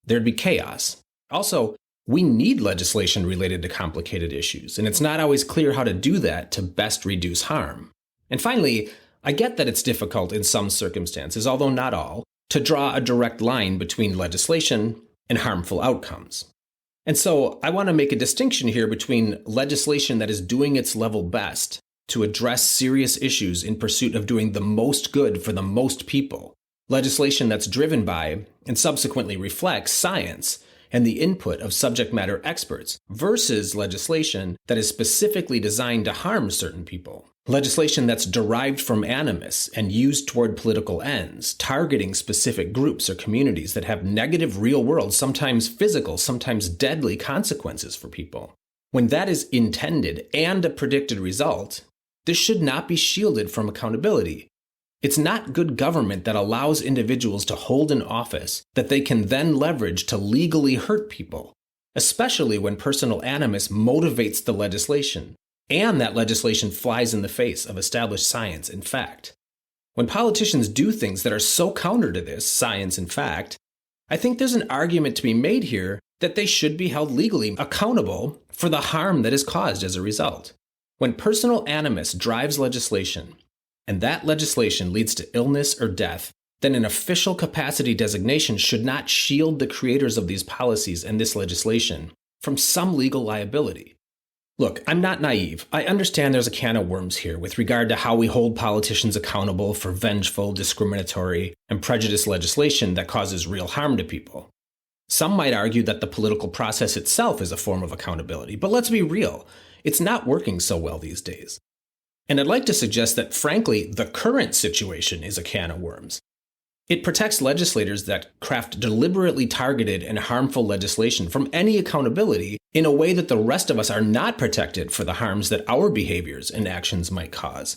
there'd be chaos. Also, we need legislation related to complicated issues, and it's not always clear how to do that to best reduce harm. And finally, I get that it's difficult in some circumstances, although not all, to draw a direct line between legislation and harmful outcomes. And so I want to make a distinction here between legislation that is doing its level best to address serious issues in pursuit of doing the most good for the most people, legislation that's driven by and subsequently reflects science and the input of subject matter experts, versus legislation that is specifically designed to harm certain people. Legislation that's derived from animus and used toward political ends, targeting specific groups or communities that have negative real-world, sometimes physical, sometimes deadly consequences for people. When that is intended and a predicted result, this should not be shielded from accountability. It's not good government that allows individuals to hold an office that they can then leverage to legally hurt people, especially when personal animus motivates the legislation, and that legislation flies in the face of established science and fact. When politicians do things that are so counter to this, science and fact, I think there's an argument to be made here that they should be held legally accountable for the harm that is caused as a result. When personal animus drives legislation, and that legislation leads to illness or death, then an official capacity designation should not shield the creators of these policies and this legislation from some legal liability. Look, I'm not naive. I understand there's a can of worms here with regard to how we hold politicians accountable for vengeful, discriminatory, and prejudiced legislation that causes real harm to people. Some might argue that the political process itself is a form of accountability, but let's be real. It's not working so well these days. And I'd like to suggest that, frankly, the current situation is a can of worms. It protects legislators that craft deliberately targeted and harmful legislation from any accountability in a way that the rest of us are not protected for the harms that our behaviors and actions might cause.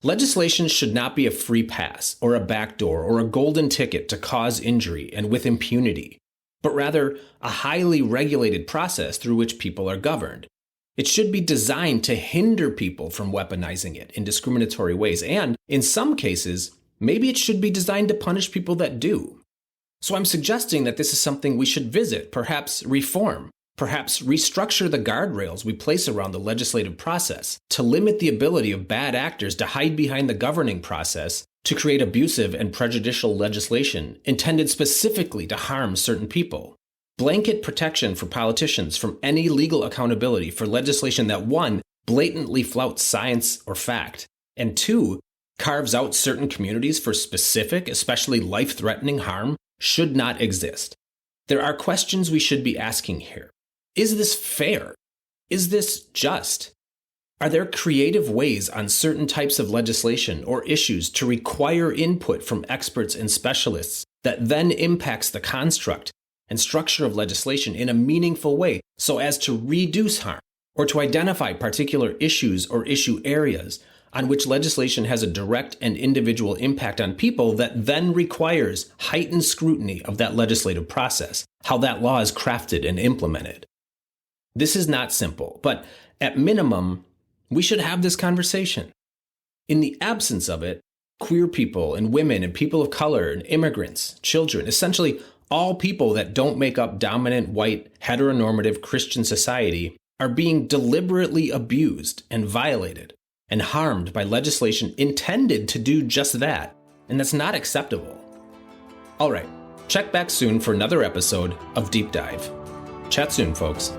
Legislation should not be a free pass or a backdoor or a golden ticket to cause injury and with impunity, but rather a highly regulated process through which people are governed. It should be designed to hinder people from weaponizing it in discriminatory ways, and in some cases, maybe it should be designed to punish people that do. So I'm suggesting that this is something we should visit, perhaps reform, Perhaps restructure the guardrails we place around the legislative process to limit the ability of bad actors to hide behind the governing process to create abusive and prejudicial legislation intended specifically to harm certain people. Blanket protection for politicians from any legal accountability for legislation that 1, blatantly flouts science or fact, and 2, carves out certain communities for specific, especially life-threatening harm should not exist. There are questions we should be asking here. Is this fair? Is this just? Are there creative ways on certain types of legislation or issues to require input from experts and specialists that then impacts the construct and structure of legislation in a meaningful way so as to reduce harm or to identify particular issues or issue areas on which legislation has a direct and individual impact on people that then requires heightened scrutiny of that legislative process, how that law is crafted and implemented? This is not simple, but at minimum, we should have this conversation. In the absence of it, queer people and women and people of color and immigrants, children, essentially all people that don't make up dominant white heteronormative Christian society are being deliberately abused and violated and harmed by legislation intended to do just that, and that's not acceptable. All right, check back soon for another episode of Deep Dive. Chat soon, folks.